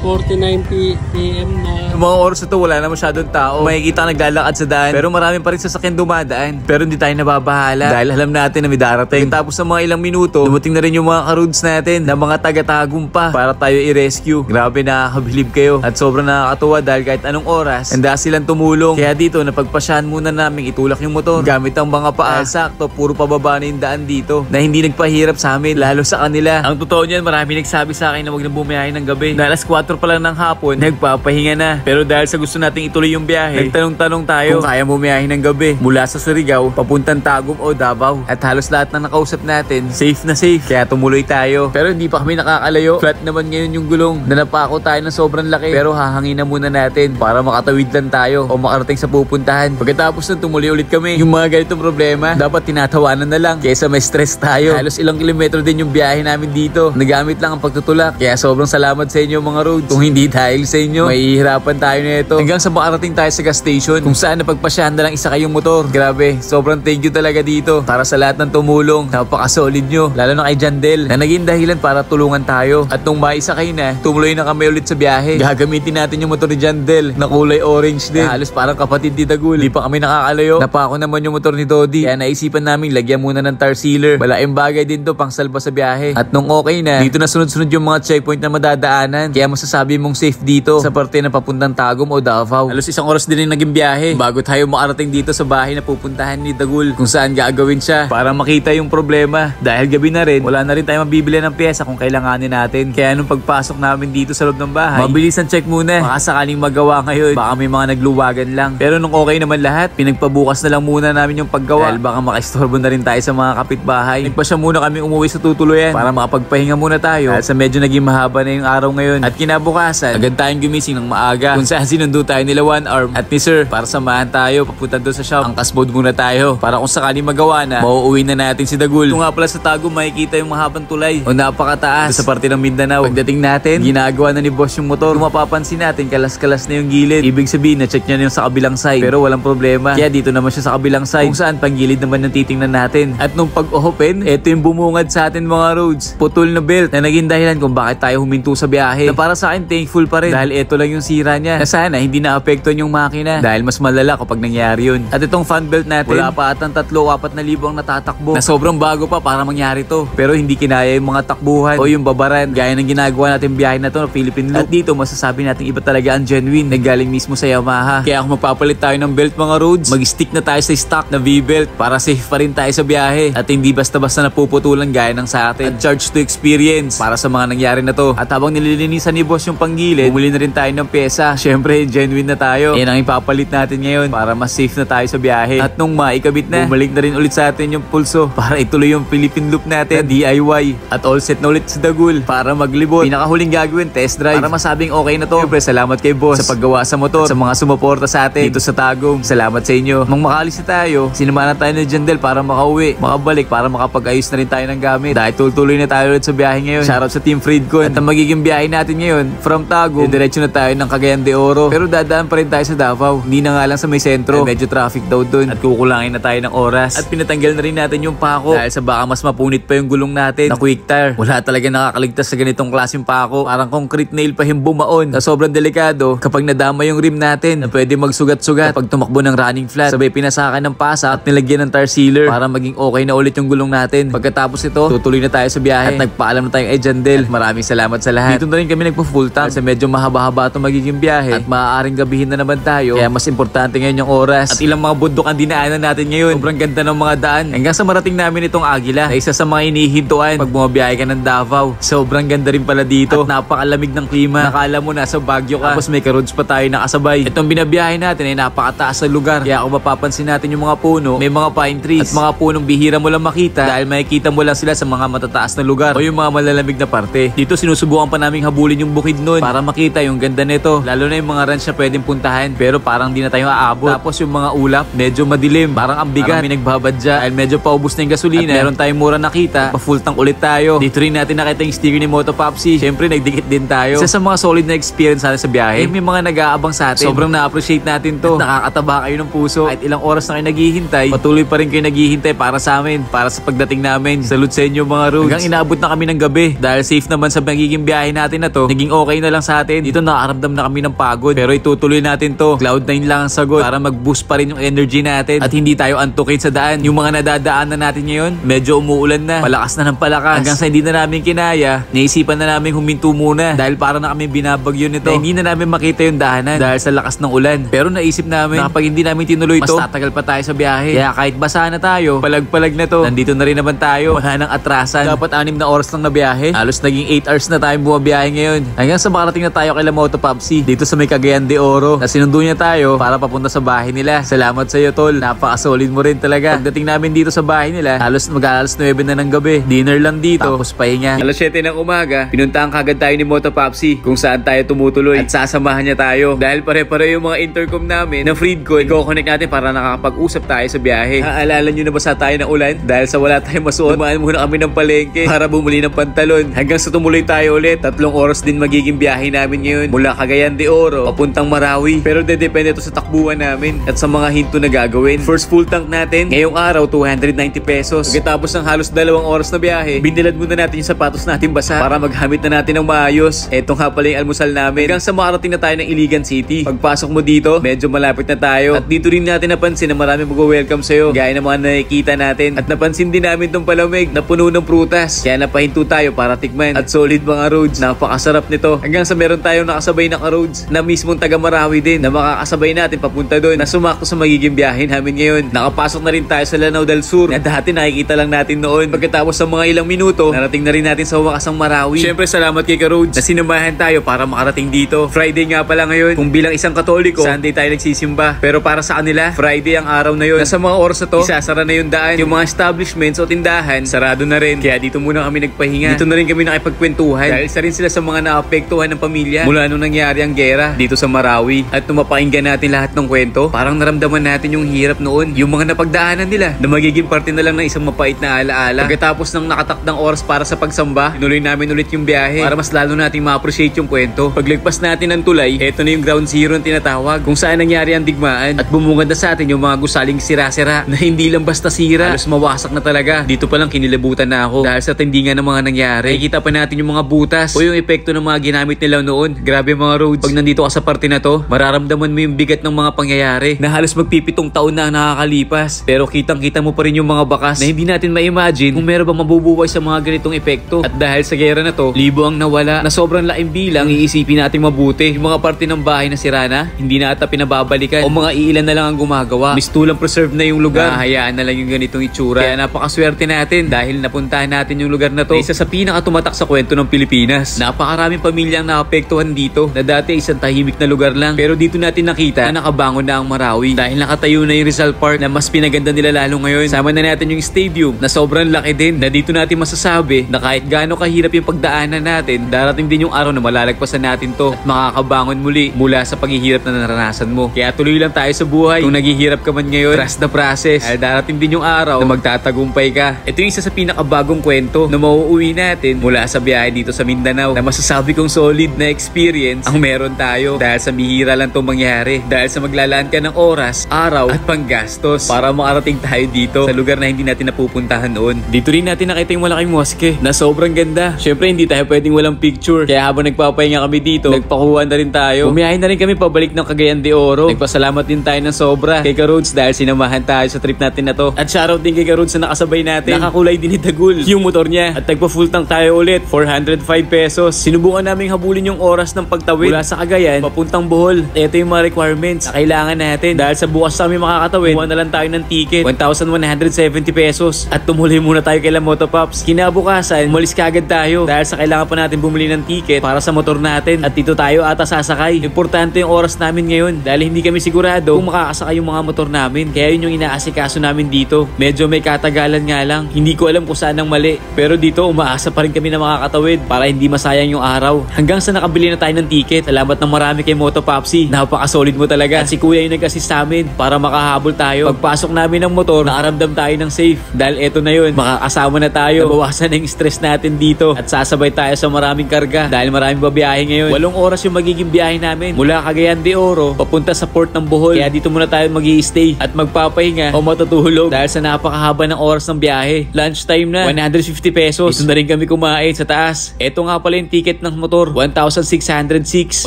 9:49 PM na. Yung mga oras na to wala na masyadong tao. Makikita naglalakad sa daan pero marami pa rin sasakyan dumadaan. Pero hindi tayo nababahala dahil alam natin na may darating. Tapos sa mga ilang minuto, dumating na rin yung mga karudes natin na mga taga-tagum pa para tayo i-rescue. Grabe, nakakabilib kayo at sobrang nakakatuwa dahil kahit anong oras, handa silang tumulong. Kaya dito, napagpasyahan muna namin itulak yung motor gamit ang mga paa. Sakto, puro pababa na yung daan dito na hindi nagpahirap sa amin, lalo sa kanila. Ang totoo niyan, marami nagsabi sa akin na wag na bumiyahe ng gabi. Dahil alas 4 pa lang ng hapon, nagpapahinga na. Pero dahil sa gusto nating ituloy yung biyahe, nagtanong-tanong tayo kung kaya bumiyahe ng gabi mula sa Surigao, papuntang Tagum o Davao. At halos lahat ng nakausap natin, safe na safe. Kaya tumuloy tayo. Pero hindi pa kami nakakalayo. Flat naman ngayon yung gulong. Nanapako tayo ng sobrang laki. Pero hahangin na muna natin para makatawid lang tayo o makarating sa pupuntahan. Pagkatapos nun, tumuloy ulit kami. Yung mga ganitong problema, dapat tinatawanan na lang kaysa may stress tayo. Halos ilang kilometro din yung biyahe namin dito. Nagamit lang ang pagtutulak. Kaya sobrang salamat sa inyo mga roads. Kung hindi dahil sa inyo, mahihirapan tayo nito. Hanggang sa makarating tayo sa gas station kung saan napagpasyahan na lang isa kayong motor. Grabe, sobrang thank you talaga dito para sa lahat ng tumulong. Napaka-solid nyo. Lalo na kay Jandel na naging dahilan para tulungan tayo. At nung maisa kayo na, tumuloy na kami ulit sa biyahe. Gagamitin natin yung motor ni Jandel na kulay orange din. Halos parang kapatid ni Dagul. Hindi pa kami nakakalayo. Napako naman yung motor ni Dodi. Kaya naisipan namin lagyan muna ng tar sealer. Malaking bagay din to pang salba sa biyahe. At nung okay na, dito na sunod-sunod yung mga checkpoint na madadaanan. Kaya masasabi mong safe dito sa parte na papuntang Tagum o Davao. Halos isang oras din yung naging biyahe bago tayo makarating dito sa bahay na pupuntahan ni Dagul kung saan gagawin siya para makita yung problema. Dahil gabi na rin, wala na rin tayo mabibili ng pyesa kung kailanganin natin. Kaya nung pagpasok namin dito sa loob ng bahay, mabilis ang check muna. Baka sakaling magawa ngayon, baka may mga nagluwagan lang. Pero nung okay naman lahat, pinagpabukas na lang muna namin yung paggawa dahil baka makaistorbo na rin tayo sa mga kapitbahay. Nagpasya muna kami umuwi sa tutuluyan para makapagpahinga muna tayo dahil sa medyo naging mahaba na yung araw ngayon. At kinabukasan, agad tayong gumising ng maaga kung saan sinundo tayo nila One Arm at ni Sir para samahan tayo papunta doon sa shop. Angkas mode muna tayo para kung sakaling magawa na, mauuwi na natin si Dagul. Kung nga pala sa Tagum, makikita yung mahabang tulay o napakataas sa parte ng Mindanao. Pagdating natin, ginagawa na ni boss yung motor. Kung mapapansin natin, kalas-kalas na yung gilid. Ibig sabihin, na-check niya na yung sa kabilang side. Pero walang problema. Kaya dito naman siya sa kabilang side kung saan panggilid naman yung titingnan natin. At nung pag-open, eto yung bumungad sa atin mga roads. Putol na belt na naging dahilan kung bakit tayo huminto sa biyahe. Na para sa akin, thankful pa rin dahil eto lang yung sira niya. Na sana hindi naapektuhan yung makina dahil mas malala kapag nangyari yun. At itong fan belt natin, wala pa atang 3,000-4,000 ang natatakbo na sobrang bago pa para mangyari to. Pero hindi kinaya yung mga takbuhan o yung babaran gaya ng ginagawa natin biyahe na to na Philippine Loop. At dito masasabi natin iba talaga ang genuine na galing mismo sa Yamaha. Kaya kung magpapalit tayo ng belt mga roads, mag-stick na tayo sa stock na V-belt para safe pa rin tayo sa biyahe at hindi basta-basta napuputulan gaya ng sa atin. At charge to experience para sa mga nangyari na to. At habang nililinisan ni boss yung panggilid, bumili na rin tayo ng pyesa. Syempre genuine na tayo. Yan ang ipapalit natin ngayon para mas safe na tayo sa biyahe. At nung maikabit na, bumalik na rin ulit sa atin yung pulso para ituloy yung Philippine Loop natin na DIY. At all set na ulit si Dagul para maglibot. Pinakahuling gagawin, test drive para masabing okay na to. Siyempre salamat kay boss sa paggawa sa motor, sa mga sumuporta sa atin dito sa Tagum. Salamat sa inyo. Nung makalis na tayo, sinamahan tayo ni Jandel para makauwi, makabalik para makapag-ayos na rin tayo ng gamit. Dahil tuloy na tayo ulit sa biyahe ngayon. Shoutout sa Team Freedcon. At ang magiging biyahe natin ngayon from Tagum, diretso na tayo ng Cagayan de Oro. Pero dadaan pa rin tayo sa Davao. Hindi na nga lang sa may sentro. Medyo traffic daw dun. At kukulangin na tayo ng oras. At pinatanggal na rin natin yung pako dahil sa baka mas mapunit pa yung gulong natin na quick tire. Wala talaga nakakaligtas sa ganitong klaseng pako. Parang concrete nail pa yung bumaon. Na sobrang delikado kapag nadama yung rim natin na pwede magsugat-sugat kapag tumakbo ng running flat. Sabay pinasakan ng pasa at nilagyan ng tar sealer para maging okay na ulit yung gulong natin. Pagkatapos ito, tutuloy na tayo sa biyahe. At nagpaalam na tayo kay Jandel. At maraming salamat sa lahat. Dito na rin kami nagpo-full tank kasi medyo mahaba-haba itong magiging biyahe. At maaaring gabihin na naman tayo. Kaya mas importante ngayon yung oras. At ilang mga bundok ang dinaanan natin ngayon. Sobrang ganda ng mga daan. Hanggang sa marating namin itong Agila na isa sa mga inihintuan pag bumabiyahe ka ng Davao. Sobrang ganda rin pala dito. At napakalamig ng klima. Nakala mo nasa Baguio ka. Tapos may karods pa tayo nakasabay. Itong binabiyahe natin ay napakataas sa lugar. Kaya kung mapapansin natin yung mga puno, may mga pine trees. At mga punong bihira mo lang makita dahil makikita mo lang sila sa mga matataas na lugar o yung mga malalamig na parte. Dito sinusubukan pa naming habulin yung bukid nun para makita yung ganda nito. Lalo na yung mga ranch na pwedeng puntahan pero parang di na tayo aabot. Tapos yung mga ulap, medyo madilim. Parang ang bigat. Parang may nagbabadya dahil medyo paubos na yung gasolina. At meron tayong mura nakita. Pa-full tank ulit tayo. Dito rin natin nakita yung sticker ni Moto Popsi. Siyempre nagdikit din tayo. Isa sa mga solid na experience natin sa biyahe. May mga nag-aabang sa atin. Sobrang na-appreciate natin to. At nakakataba kayo ng puso. Kahit ilang oras na kayo naghihintay, patuloy pa rin kayo naghihintay para sa amin. Para sa pagdating namin. Salute sa inyo mga roads. Hanggang inaabot na kami ng gabi. Dahil safe naman sa magiging biyahe natin na to. Naging okay na lang sa atin. Dito nakaramdam na kami ng pagod. Pero itutuloy natin to. Cloud9 lang ang sagot para mag-boost pa rin yung energy natin at hindi tayo antukin sa daan. Yung mga nadadaanan natin ngayon, medyo umuulan na. Palakas na ng palakas. Hanggang sa hindi na namin kinaya, naisipan na namin huminto muna dahil para na kami binabagyo nito. Na hindi na namin makita yung daanan dahil sa lakas ng ulan. Pero naisip namin na kapag hindi namin tinuloy to, mas tatagal pa tayo sa biyahe. Kaya kahit basa na tayo, palag-palag na to. Nandito na rin naman tayo. Wala nang atrasan. Dapat 6 na oras lang na biyahe. Halos naging 8 hours na tayong bumabiyahe ngayon. Hanggang sa makarating na tayo kay Lamoto Popsi dito sa may Cagayan de Oro. Na sinundo niya tayo para papunta sa bahay nila. Salamat sa iyo, tol. Napaka-solid mo rin talaga. Pagdating namin dito sa bahay nila, halos mag-alas 9 na ng gabi. Dinner lang dito, tapos pahinga. Alas 7 ng umaga, pinuntahan kagad tayo ni Moto Popsi kung saan tayo tumutuloy at sasamahan niya tayo. Dahil pare-pare yung mga intercom namin na Freedcon, i-connect natin para nakakapag-usap tayo sa biyahe. Naalala nyo na basa tayo ng ulan? Dahil sa wala tayong masuot, dumaan muna kami ng palengke para bumuli ng pantalon. Hanggang sa tumuloy tayo ulit. 3 oras din magiging biyahe namin ngayon mula Cagayan de Oro papuntang Marawi. Pero depende to sa takbuhan namin at sa mga hinto na gagawin. First full tank natin, ngayong araw 290 pesos. Pagkatapos ng halos 2 oras na biyahe, binilad muna natin yung sapatos natin basa para maghamit na natin ng maayos. Eto nga pala yung almusal namin. Hanggang sa makarating na tayo ng Iligan City. Pagpasok mo dito, medyo malapit na tayo. At dito rin natin napansin na marami mag-welcome sa'yo. Gaya ng mga nakikita natin. At napansin din namin tong palamig na puno ng prutas. Kaya napahinto tayo para tikman. At solid mga roads. Napakasarap nito. Hanggang sa meron tayong nakasabay na ka-roads na mismong taga Marawi din na makakasabay natin papunta doon na sumakto sa magiging biyahin namin ngayon. Nakapasok na rin tayo sa Lanao del Sur na dati nakikita lang natin noon. Pagkatapos ng mga ilang minuto, narating na rin natin sa wakas ang Marawi. Syempre salamat kay ka-roads na sinamahan tayo para makarating dito. Friday nga pala ngayon. Kung bilang isang Katoliko, Sunday tayo nagsisimba. Pero para sa kanila, Friday ang araw na yun. Nasa mga oras na to, isasara na yung daan. Yung mga establishments o tindahan, sarado na rin. Kaya dito muna kami nagpahinga. Dito na rin kami nakipagkwentuhan. Dahil isa rin sila sa mga naapektuhan ng pamilya mula nung nangyari ang gera dito sa Marawi. At tumapakinggan natin lahat ng kwento, parang naramdaman natin yung hirap noon. Yung mga napagdaanan nila na magiging parte na lang ng isang mapait na alaala. Pagkatapos ng nakatakdang oras para sa pagsamba, tinuloy namin ulit yung biyahe para mas lalo nating ma-appreciate yung kwento. Paglagpas natin ng tulay, eto na yung ground zero ang tinatawag kung saan nangyari ang digmaan at bumungad na sa atin yung mga gusaling sira-sira na hindi lang basta sira, halos mawasak na talaga. Dito pa lang kinilabutan na ako dahil sa tindingan ng mga nangyari. Nakikita pa natin yung mga butas o yung epekto ng mga ginamit nila noon. Grabe mga roads. Pag nandito ka sa parte na to, mararamdaman mo yung bigat ng mga pangyayari na halos magpipitong taon na ang nakakalipas. Pero kitang-kita mo pa rin yung mga bakas na hindi natin ma-imagine kung meron bang mabubuhay sa mga ganitong epekto. At dahil sa gera na to, libo ang nawala na sobrang laking bilang, iisipin natin mabuti. Yung mga parte ng bahay na sira na, hindi na ata pinababalikan o mga iilan na lang ang gumagawa. Mistulang preserve na yung lugar. Hayaan na lang yung ganitong itsura. Kaya napakaswerte natin dahil napuntahan natin yung lugar na to. Isa sa pinakatumatak sa kwento ng Pilipinas. Napakaraming pamilyang naapektuhan dito na dati isang tahimik na lugar lang. Pero dito natin nakita na nakabangon na ang Marawi dahil nakatayo na yung Rizal Park na mas pinaganda nila lalo ngayon. Sama na natin yung stadium na sobrang laki din na dito natin masasabi na kahit gaano kahirap yung pagdaanan natin, darating din yung araw na malalagpasan natin to at makakabangon muli mula sa paghihirap na naranasan mo. Kaya tuloy lang tayo sa buhay. Kung naghihirap ka man ngayon, trust the process. Ay darating din yung araw na magtatagumpay ka. Ito yung isa sa pinakabagong kwento na mauuwi natin mula sa biyahe dito sa Mindanao na masasabi kong solid na experience ang meron tayo dahil sa bihira lang itong mangyari. Dahil sa maglalaan ka ng oras, araw at panggastos para makarating tayo dito sa lugar na hindi natin napupuntahan noon. Dito rin natin nakita yung malaking mosque na sobrang ganda. Syempre hindi tayo pwedeng walang picture. Kaya habang nagpapahinga kami dito, nagpakuha na rin tayo. Bumiyahin na rin kami pabalik ng Cagayan de Oro. Nagpasalamat din tayo ng sobra kay Ka-Roads dahil sinamahan tayo sa trip natin na to. At shoutout din kay Ka-Roads na nakasabay natin. Nakakulay din ni Dagul yung motor niya. At nagpa full tank tayo ulit, 405 pesos. Sinubukan naming habulin yung oras ng pagtawid mula sa Cagayan papuntang Bohol. Ito yung mga requirements na kailangan natin. Dahil sa bukas kami makakatawid, kuha na lang tayo ng ticket, 1,170 pesos. At tumuloy muna tayo kay Lamoto Pops. Kinabukasan, umalis kagad tayo dahil sa kailangan pa natin bumili ng ticket para sa motor natin. At dito tayo ata sasakay. Importante yung oras namin ngayon dahil hindi kami sigurado kung makakasakay yung mga motor namin. Kaya yun yung inaasikaso namin dito. Medyo may katagalan nga lang. Hindi ko alam kung saan ang mali. Pero dito umaasa pa rin kami na makakatawid para hindi masayang yung araw. Hanggang sa nakabili na tayo ng ticket. Salamat ng marami kay Moto Popsi. Napaka-solid mo talaga. At si Kuya yung nag-assist sa amin para makahabol tayo. Pagpasok namin ng motor, nakaramdam tayo ng safe. Dahil eto na yun, makakasama na tayo. Nabawasan na yung stress natin dito. At sasabay tayo sa maraming karga. Dahil maraming babiyahe ngayon. 8 oras yung magiging biyahe namin. Mula Cagayan de Oro, papunta sa port ng Bohol. Kaya dito muna tayo mag-i-stay at magpapahinga o matutulog. Dahil sa napakahaba ng oras ng biyahe. Lunchtime na, 150 pesos. Dito na rin kami kumain sa taas. Eto nga pala yung ticket ng ng motor, 1,606.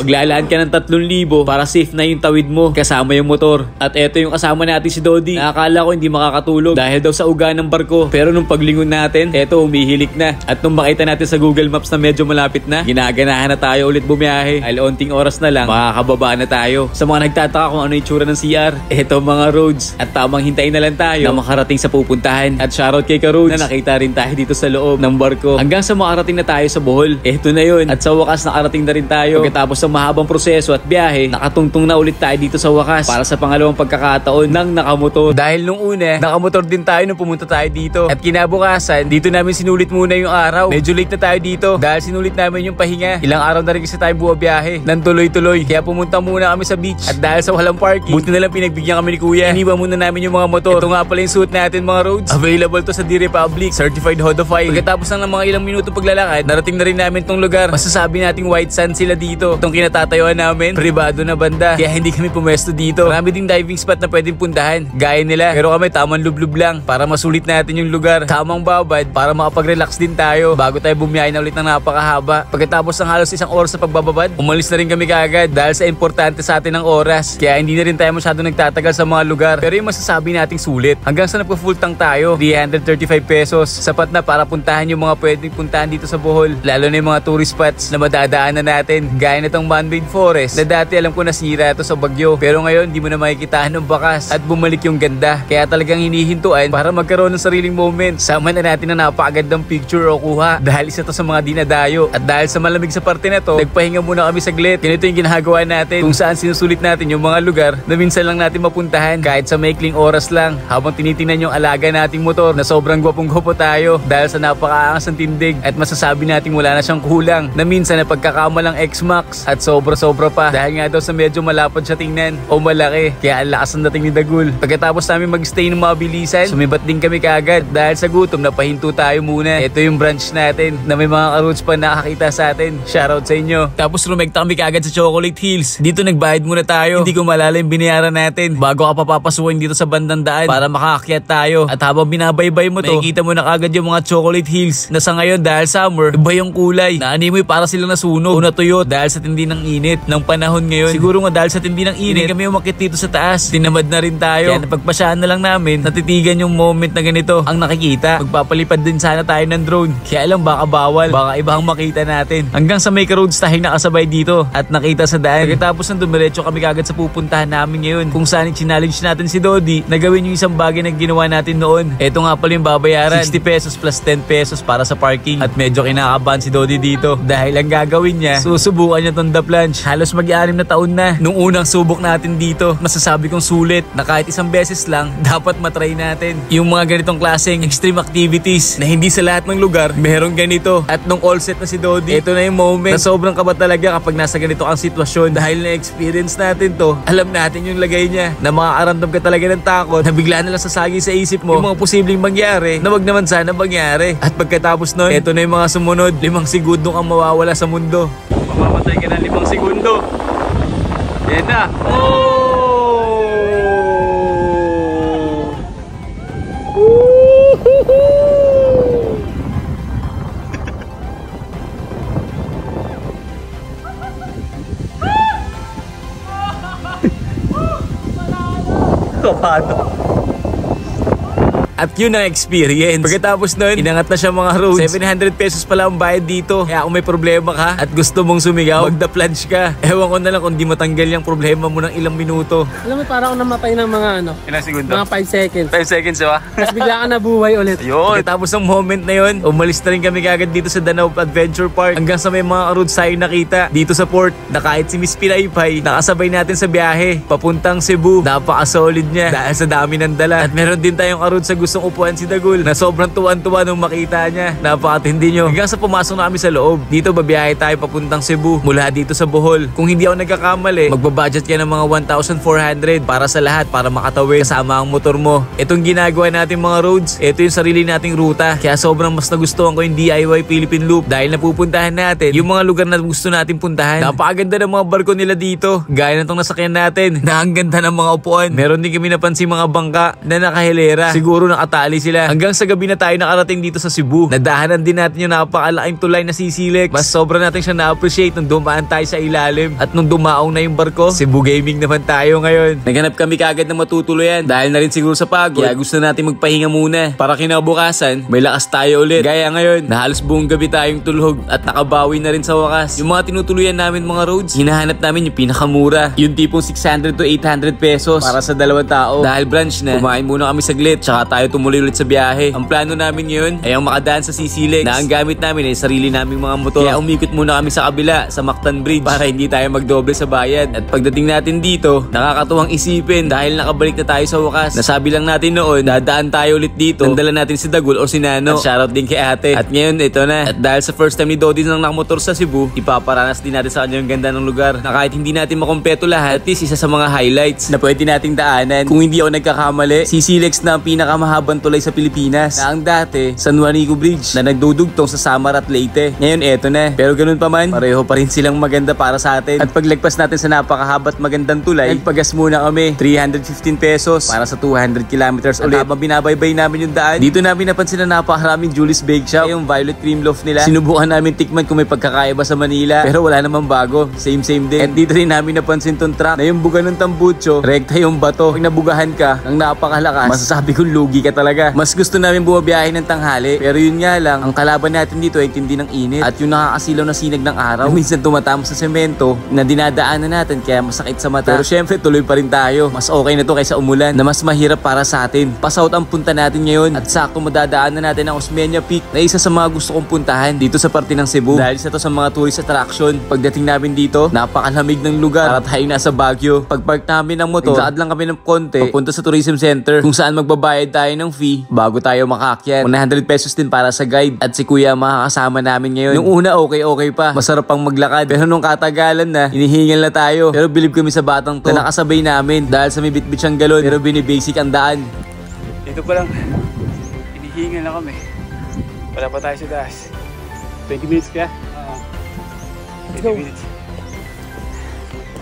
Maglalaan ka ng 3,000 para safe na yung tawid mo kasama yung motor. At eto yung kasama natin si Dodi. Nakakala ko hindi makakatulog dahil daw sa uga ng barko. Pero nung paglingon natin, eto umihilik na. At nung makita natin sa Google Maps na medyo malapit na, ginaganahan na tayo ulit bumiyahe. Ay onting oras na lang, makakababa na tayo. Sa mga nagtataka kung ano yung tsura ng CR, eto mga roads. At tamang hintayin na lang tayo na makarating sa pupuntahan. At shoutout kay Ka-Roads na nakita rin tayo dito sa loob ng barko. Hanggang sa makarating na tayo sa Bohol. Eto na yun. At sa wakas nakarating na rin tayo. Pagkatapos ng mahabang proseso at biyahe, nakatungtong na ulit tayo dito sa wakas para sa pangalawang pagkakataon ng nakamotor. Dahil nung una, nakamotor din tayo nung pumunta tayo dito. At kinabukasan, dito namin sinulit muna yung araw. Medyo late na tayo dito dahil sinulit namin yung pahinga. Ilang araw na rin kasi tayo buwabiyahe nang tuloy-tuloy. Kaya pumunta muna kami sa beach. At dahil sa walang parking, buti na lang pinagbigyan kami ni Kuya. Iniwan muna namin yung mga motor. Ito nga pala yung suit natin mga roads. Available to sa D-Republic. Certified Hodofile. Pagkatapos lang ng mga ilang minuto paglalakad, narating na rin namin tong lugar. Masasabi nating white sand sila dito. Itong kinatatayuan namin, pribado na banda. Kaya hindi kami pumesto dito. Marami ding diving spot na pwedeng puntahan. Gaya nila. Pero kami tamang lublub lang para masulit natin yung lugar. Tamang babad para makapag-relax din tayo bago tayo bumiyahe na ulit ng napakahaba. Pagkatapos ng halos isang oras sa pagbababad, umalis na rin kami kaagad dahil sa importante sa atin ng oras. Kaya hindi na rin tayo masyado nagtatagal sa mga lugar. Pero yung masasabi nating sulit. Hanggang sa nagpa-full tank tayo, 335 pesos. Sapat na para puntahan yung mga pwedeng puntahan dito sa Bohol. Lalo na yung mga tourist spots na madadaanan natin. Gaya na tong Man-made Forest na dati alam ko nasira ito sa bagyo. Pero ngayon di mo na makikitahan ng bakas at bumalik yung ganda. Kaya talagang hinihintuan para magkaroon ng sariling moment. Sama na natin na napakagandang picture o kuha dahil isa to sa mga dinadayo. At dahil sa malamig sa parte na to, nagpahinga muna kami saglit. Ganito yung ginagawa natin kung saan sinusulit natin yung mga lugar na minsan lang natin mapuntahan kahit sa maikling oras lang habang tinitingnan yung alaga nating motor na sobrang gwapong-gwapo tayo dahil sa napakaangas ng tindig at masasabi natin wala na siyang kulang na minsan na pagkakamalang X-Max at sobra-sobra pa dahil nga daw sa medyo malapad siya tingnan o malaki kaya ang lakas ng dating ni Dagul. Pagkatapos namin mag-stay ng mabilisan, sumibat din kami kaagad dahil sa gutom napahinto tayo muna. Ito yung branch natin na may mga Ka-Roads pa nakakita sa atin. Shoutout sa inyo. Tapos rumekta kami kaagad sa Chocolate Hills. Dito nagbayad muna tayo. Hindi ko malala yung binayaran natin bago ka papapasukin dito sa bandang daan para makaakyat tayo. At habang binabaybay mo to, makikita mo na kaagad yung mga Chocolate Hills na sa ngayon dahil summer, iba yung kulay. Naanimoy para silang nasunog o natuyot dahil sa tindi ng init ng panahon ngayon. Siguro nga dahil sa tindi ng init, kami umakit dito sa taas. Tinamad na rin tayo. Kaya napagpasyaan na lang namin, natitigan yung moment na ganito ang nakikita. Magpapalipad din sana tayo ng drone. Kaya lang baka bawal, baka ibang makita natin. Hanggang sa may Ka-Roads tayong nakasabay dito at nakita sa daan. Pagkatapos ng dumiretso kami kagad sa pupuntahan namin ngayon kung saan i-challenge natin si Dodi na gawin yung isang bagay na ginawa natin noon. Ito nga pala yung babayaran, 60 pesos plus 10 pesos para sa parking. At medyo kinakabahan si Dodi dito dahil ang gagawin niya, susubukan niya tong The Plunge. Halos mag-6 na taon na nung unang subok natin dito. Masasabi kong sulit na kahit isang beses lang dapat matry natin yung mga ganitong klaseng extreme activities na hindi sa lahat ng lugar meron ganito. At nung all set na si Dodi, ito na yung moment na sobrang kaba talaga kapag nasa ganito ang sitwasyon. Dahil na-experience natin to, alam natin yung lagay niya na makakaramdam ka talaga ng takot na bigla na lang sasagi sa isip mo yung mga posibleng mangyari na wag naman sana mangyari. At pagkatapos nun, ito na yung mga sumunod. 5 segundo kang mawawala sa mundo. Mamamatay ka na 5 segundo. Yan na. Kapado. At yun ang experience. Pagkatapos nun, inangat na siya mga roads. 700 pesos pala ang bayad dito. Kaya kung may problema ka at gusto mong sumigaw, mag-the plunge ka. Ewan ko na lang kung di matanggal yung problema mo ng ilang minuto. Alam mo, parang ako namatay ng mga ilang segundo? mga 5 seconds. 5 seconds ba? Tapos bigla ka nabuhay ulit. Yun. Pagkatapos ng moment na yun, umalis na rin kami kagad dito sa Danau Adventure Park. Hanggang sa may mga Ka-Roads tayong nakita dito sa port na kahit si Miss Pinaypay, nakasabay natin sa biyahe papuntang Cebu. Napaka-solid niya dahil sa dami ng dala. At meron din tayong Ka-Roads sa gustong upuan si Dagul na sobrang tuwan-tuwa nung makita niya. Napakatindi nyo. Hanggang sa pumasok na kami sa loob. Dito babiyahe tayo papuntang Cebu mula dito sa Bohol. Kung hindi ako nagkakamali, magbabudget ka ng mga 1,400 para sa lahat para makatawid kasama ang motor mo. Itong ginagawa natin mga roads, ito yung sarili nating ruta. Kaya sobrang mas nagustuhan ko yung DIY Philippine Loop dahil napupuntahan natin yung mga lugar na gusto natin puntahan. Napakaganda ng mga barko nila dito. Gaya na itong nasakyan natin na ang ganda ng mga upuan. Meron din kami napansin mga bangka na nakahilera. Siguro nakatali sila. Hanggang sa gabi na tayo nakarating dito sa Cebu. Nadahanan din natin yung napakalaking tulay na Sisilex. Mas sobra natin siya na-appreciate nung dumaan tayo sa ilalim. At nung dumaong na yung barko, Cebu Gaming naman tayo ngayon. Naghanap kami kagad ng matutuluyan dahil na rin siguro sa pagod. Kaya gusto natin magpahinga muna para kinabukasan may lakas tayo ulit. Gaya ngayon, na halos buong gabi tayong tulog at nakabawi na rin sa wakas. Yung mga tinutuluyan namin mga roads, hinahanap namin yung pinakamura. Yung tipong 600 to 800 pesos para sa dalawang tao. Dahil branch na, kumain muna kami saglit tsaka tayo tumuloy ulit sa biyahe. Ang plano namin ngayon ay ang makadaan sa Sisilex na ang gamit namin ay sarili naming mga motor. Kaya umikot muna kami sa kabila sa Mactan Bridge para hindi tayo magdoble sa bayad. At pagdating natin dito, nakakatuwang isipin dahil nakabalik na tayo sa wakas. Nasabi lang natin noon, dadaan tayo ulit dito. Nandala natin si Dagul o si Nano. At shoutout din kay ate. At ngayon, ito na. At dahil sa first time ni Dodi nang nakamotor sa Cebu, ipaparanas din natin sa kanya yung ganda ng lugar na kahit hindi natin makompeto lahat, at least isa sa mga highlights na pwede nating daanan. Kung hindi ako nagkakamali, Sisilex na ang pinakamahabang tulay sa Pilipinas na ang dati San Juanico Bridge na nagdudugtong sa Samar at Leyte. Ngayon, eto na. Pero ganun pa man, pareho pa rin silang maganda para sa atin. At paglagpas natin sa napakahabat magandang tulay, nagpagas muna kami 315 pesos para sa 200 kilometers ulit. At habang binabaybay namin yung daan, dito namin napansin na napakaraming Julie's Bake Shop. Yung violet cream loaf nila, sinubukan namin tikman kung may pagkakaya ba sa Manila, pero wala namang bago. Same din. At dito rin namin napansin tong truck na yung buga ng tambucho, rekta yung bato. Pag nabugahan ka, ang napakalakas, masasabi kong lugi ka talaga. Mas gusto namin bumabiyahe ng tanghali, pero yun nga lang, ang kalaban natin dito ay tindi ng init at yung nakakasilaw na sinag ng araw na minsan tumatama sa semento na dinadaanan natin kaya masakit sa mata. Pero syempre tuloy pa rin tayo. Mas okay na to kaysa umulan na mas mahirap para sa atin. Pasout ang punta natin ngayon at sakto madadaanan natin ang Osmeña Peak na isa sa mga gusto kong puntahan dito sa parte ng Cebu. Dahil sa to sa mga tourist attraction. Pagdating namin dito, napakalamig ng lugar para tayo nasa Baguio. Pagpark namin ng motor, lakad lang kami ng konti papunta sa tourism center kung saan magbabayad tayo ng fee bago tayo makaakyat. 100 pesos din para sa guide at si kuya makakasama namin ngayon. Yung una okay pa, masarap pang maglakad. Pero nung katagalan na, hinihingal na tayo. Pero bilib kami sa batang to na nakasabay namin dahil sa may bitbit siyang galon pero binibasic ang daan. Dito pa lang, hinihingal na kami. Wala pa tayo sa taas. 20 minutes ka? 20 minutes.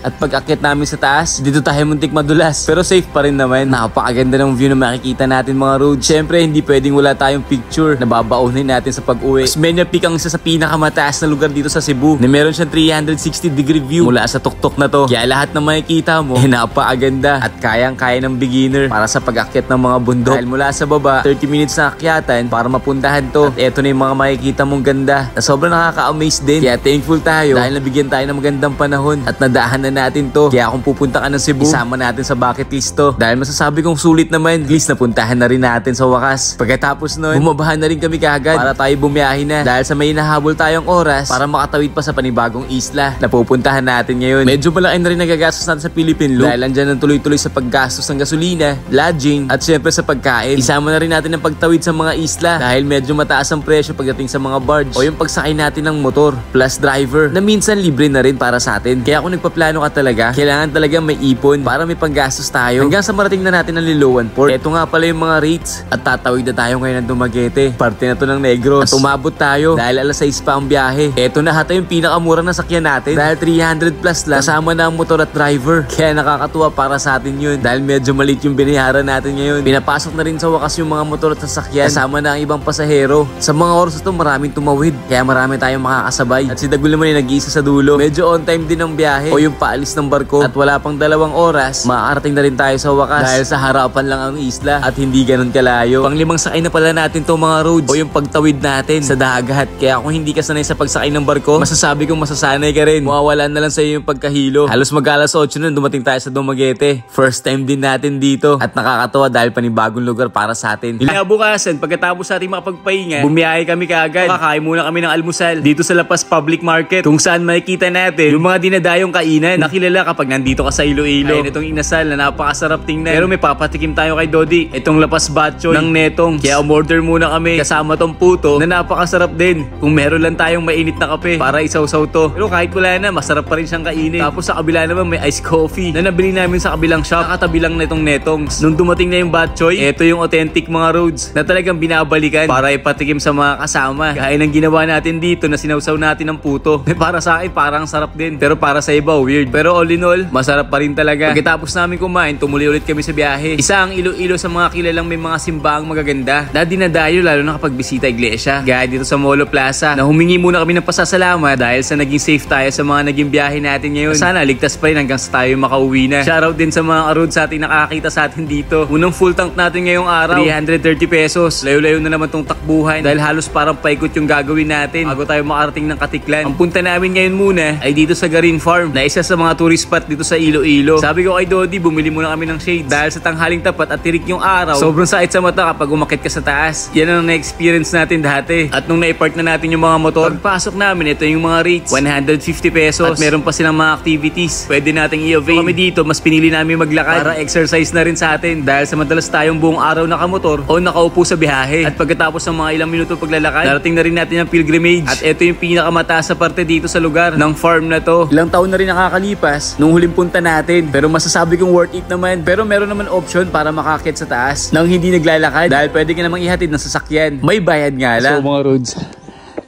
At pag-akyat namin sa taas, dito tayo muntik madulas. Pero safe pa rin naman. Napakaganda ng view na makikita natin mga road. Siyempre, hindi pwedeng wala tayong picture na babaunin natin sa pag-uwi. Osmeña Peak ang isa sa pinakamataas na lugar dito sa Cebu na meron siyang 360-degree view mula sa tuktok na to. Kaya lahat na makikita mo, napakaganda at kayang-kaya ng beginner para sa pag-akyat ng mga bundok. Dahil mula sa baba, 30 minutes na akyatan para mapuntahan to. At eto na yung mga makikita mong ganda na sobrang nakaka-amaze din. Kaya thankful tayo dahil nabigyan tayo ng magandang panahon at nadaahan na natin to. Kaya kung pupunta ka ng Cebu, isama natin sa bucket list to. Dahil masasabi kong sulit naman, at least napuntahan na rin natin sa wakas. Pagkatapos nun, bumabahan na rin kami kagad para tayo bumiyahe na. Dahil sa may nahabol tayong oras para makatawid pa sa panibagong isla na pupuntahan natin ngayon. Medyo malaki na rin nagagastos natin sa Philippine Loop. Dahil andyan ang tuloy-tuloy sa paggastos ng gasolina, lodging, at syempre sa pagkain. Isama na rin natin ang pagtawid sa mga isla dahil medyo mataas ang presyo pagdating sa mga barge o yung pagsakay natin ng motor plus driver na minsan libre na rin para sa atin. Kaya kung nagpaplano ka talaga, kailangan talaga may ipon para may panggastos tayo hanggang sa marating na natin ang Liloan Port. Ito nga pala yung mga rates at tatawid na tayo ngayon ng Dumaguete. Parte na to ng Negros. At umabot tayo dahil alas 6 pa ang biyahe. Ito na hata yung pinakamura na sakyan natin dahil 300 plus lang kasama na ang motor at driver. Kaya nakakatuwa para sa atin yun dahil medyo maliit yung binayaran natin ngayon. Pinapasok na rin sa wakas yung mga motor at sasakyan kasama na ang ibang pasahero. Sa mga oras ito maraming tumawid kaya marami tayong makakasabay. At si Dagul naman yung nag-iisa sa dulo. Medyo on time din ang biyahe o yung paalis ng barko at wala pang 2 oras, makakarating na rin tayo sa wakas dahil sa harapan lang ang isla at hindi ganun kalayo. Pang-5 sakay na pala natin to mga roads o yung pagtawid natin sa dagat. Kaya kung hindi ka sanay sa pagsakay ng barko, masasabi kong masasanay ka rin. Mawawalan na lang sa iyo yung pagkahilo. Halos mag-alas 8 nun dumating tayo sa Dumaguete. First time din natin dito at nakakatawa dahil panibagong lugar para sa atin. Bukasan, pagkatapos natin makapagpahinga, bumiyahe kami kaagad. Kakain muna kami ng almusal dito sa Lapas Public Market kung saan makikita natin yung mga dinadayong kainan na kilala kapag nandito ka sa Iloilo. Ayun, itong inasal na napakasarap tingnan. Pero may papatikim tayo kay Dodi. Itong lapas batchoy ng netong. Kaya umorder muna kami kasama tong puto na napakasarap din. Kung meron lang tayong mainit na kape para isawsaw to. Pero kahit wala na, masarap pa rin siyang kainin. Tapos sa kabila naman may iced coffee na nabili namin sa kabilang shop. Nakatabi lang na itong netongs. Nung dumating na yung batchoy, ito yung authentic mga roads na talagang binabalikan para ipatikim sa mga kasama. Kaya nang ginawa natin dito na sinawsaw natin ng puto. Para sa akin parang sarap din. Pero para sa iba weird. tired. Pero all in all, masarap pa rin talaga. Pagkatapos namin kumain, tumuloy ulit kami sa biyahe. Isa ang Iloilo sa mga kilalang may mga simbaang magaganda na dinadayo lalo na kapag bisita iglesia. Gaya dito sa Molo Plaza na humingi muna kami ng pasasalamat dahil sa naging safe tayo sa mga naging biyahe natin ngayon. Sana ligtas pa rin hanggang sa tayo makauwi na. Shoutout din sa mga road sa atin nakakita sa atin dito. Unang full tank natin ngayong araw, 330 pesos. Layo-layo na naman tong takbuhan dahil halos parang paikot yung gagawin natin bago tayo makarating ng Katiklan. Ang punta namin ngayon muna ay dito sa Garin Farm na isa sa mga tourist spot dito sa Iloilo. Sabi ko kay Dodi, bumili muna kami ng shades dahil sa tanghaling tapat at tirik yung araw, sobrang sakit sa mata kapag umakit ka sa taas. Yan ang na-experience natin dati. At nung na-park na natin yung mga motor, pagpasok namin, ito yung mga rates, 150 pesos. At meron pa silang mga activities pwede nating i-avail. Kami dito, mas pinili namin maglakad para exercise na rin sa atin dahil sa madalas tayong buong araw nakamotor o nakaupo sa biyahe. At pagkatapos ng mga ilang minuto paglalakad, darating na rin natin ang pilgrimage. At ito yung pinakamataas sa parte dito sa lugar ng farm na to. Ilang taon na rin nakakalipas nung huling punta natin, pero masasabi kong worth it naman. Pero meron naman option para makakit sa taas nang hindi naglalakad dahil pwede ka namang ihatid ng sasakyan. May bayad nga lang. So mga roads,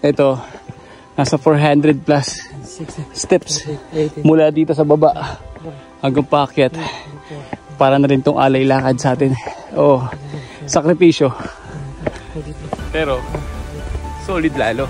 ito, nasa 400 plus steps mula dito sa baba hanggang paakyat. Para na rin tong alay lakad sa atin. Oh, sakripisyo. Pero solid lalo.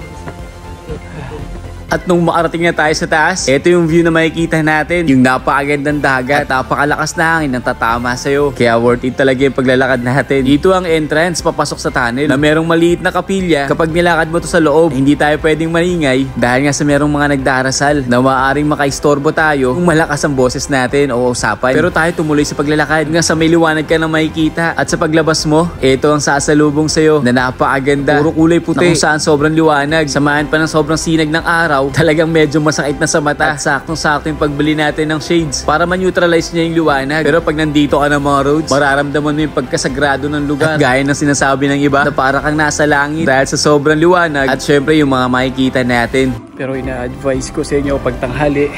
At nung makarating na tayo sa taas, ito yung view na makikita natin. Yung napakagandang dagat at napakalakas na hangin ang tatama sa'yo. Kaya worth it talaga yung paglalakad natin. Dito ang entrance papasok sa tunnel na merong maliit na kapilya. Kapag nilakad mo to sa loob, hindi tayo pwedeng maingay dahil nga sa merong mga nagdarasal na maaaring makaistorbo tayo kung malakas ang boses natin o usapan. Pero tayo tumuloy sa paglalakad nga sa may liwanag ka na makikita. At sa paglabas mo, ito ang sasalubong sa'yo na napakaganda. Puro kulay puti na kung saan sobrang liwanag. Samahan pa ng sobrang sinag ng araw, talagang medyo masakit na sa mata. At saktong-sakto yung pagbili natin ng shades para ma-neutralize niya yung liwanag. Pero pag nandito ka ng mga roads, mararamdaman mo yung pagkasagrado ng lugar. At gaya ng sinasabi ng iba na para kang nasa langit dahil sa sobrang liwanag at syempre yung mga makikita natin. Pero ina-advise ko sa inyo pag tanghali,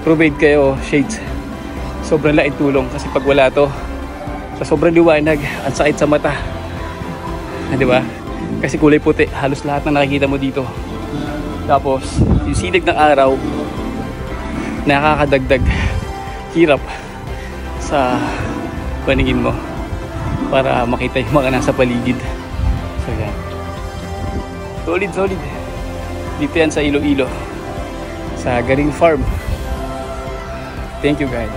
provide kayo shades. Sobrang laking tulong kasi pag wala to, sa sobrang liwanag, ang sakit sa mata. Di ba? Kasi kulay puti, halos lahat na nakikita mo dito. Tapos, yung sinag ng araw, nakakadagdag hirap sa paningin mo para makita yung mga nasa paligid. So yan. Solid. Dito yan sa Iloilo, sa Garin Farm. Thank you guys.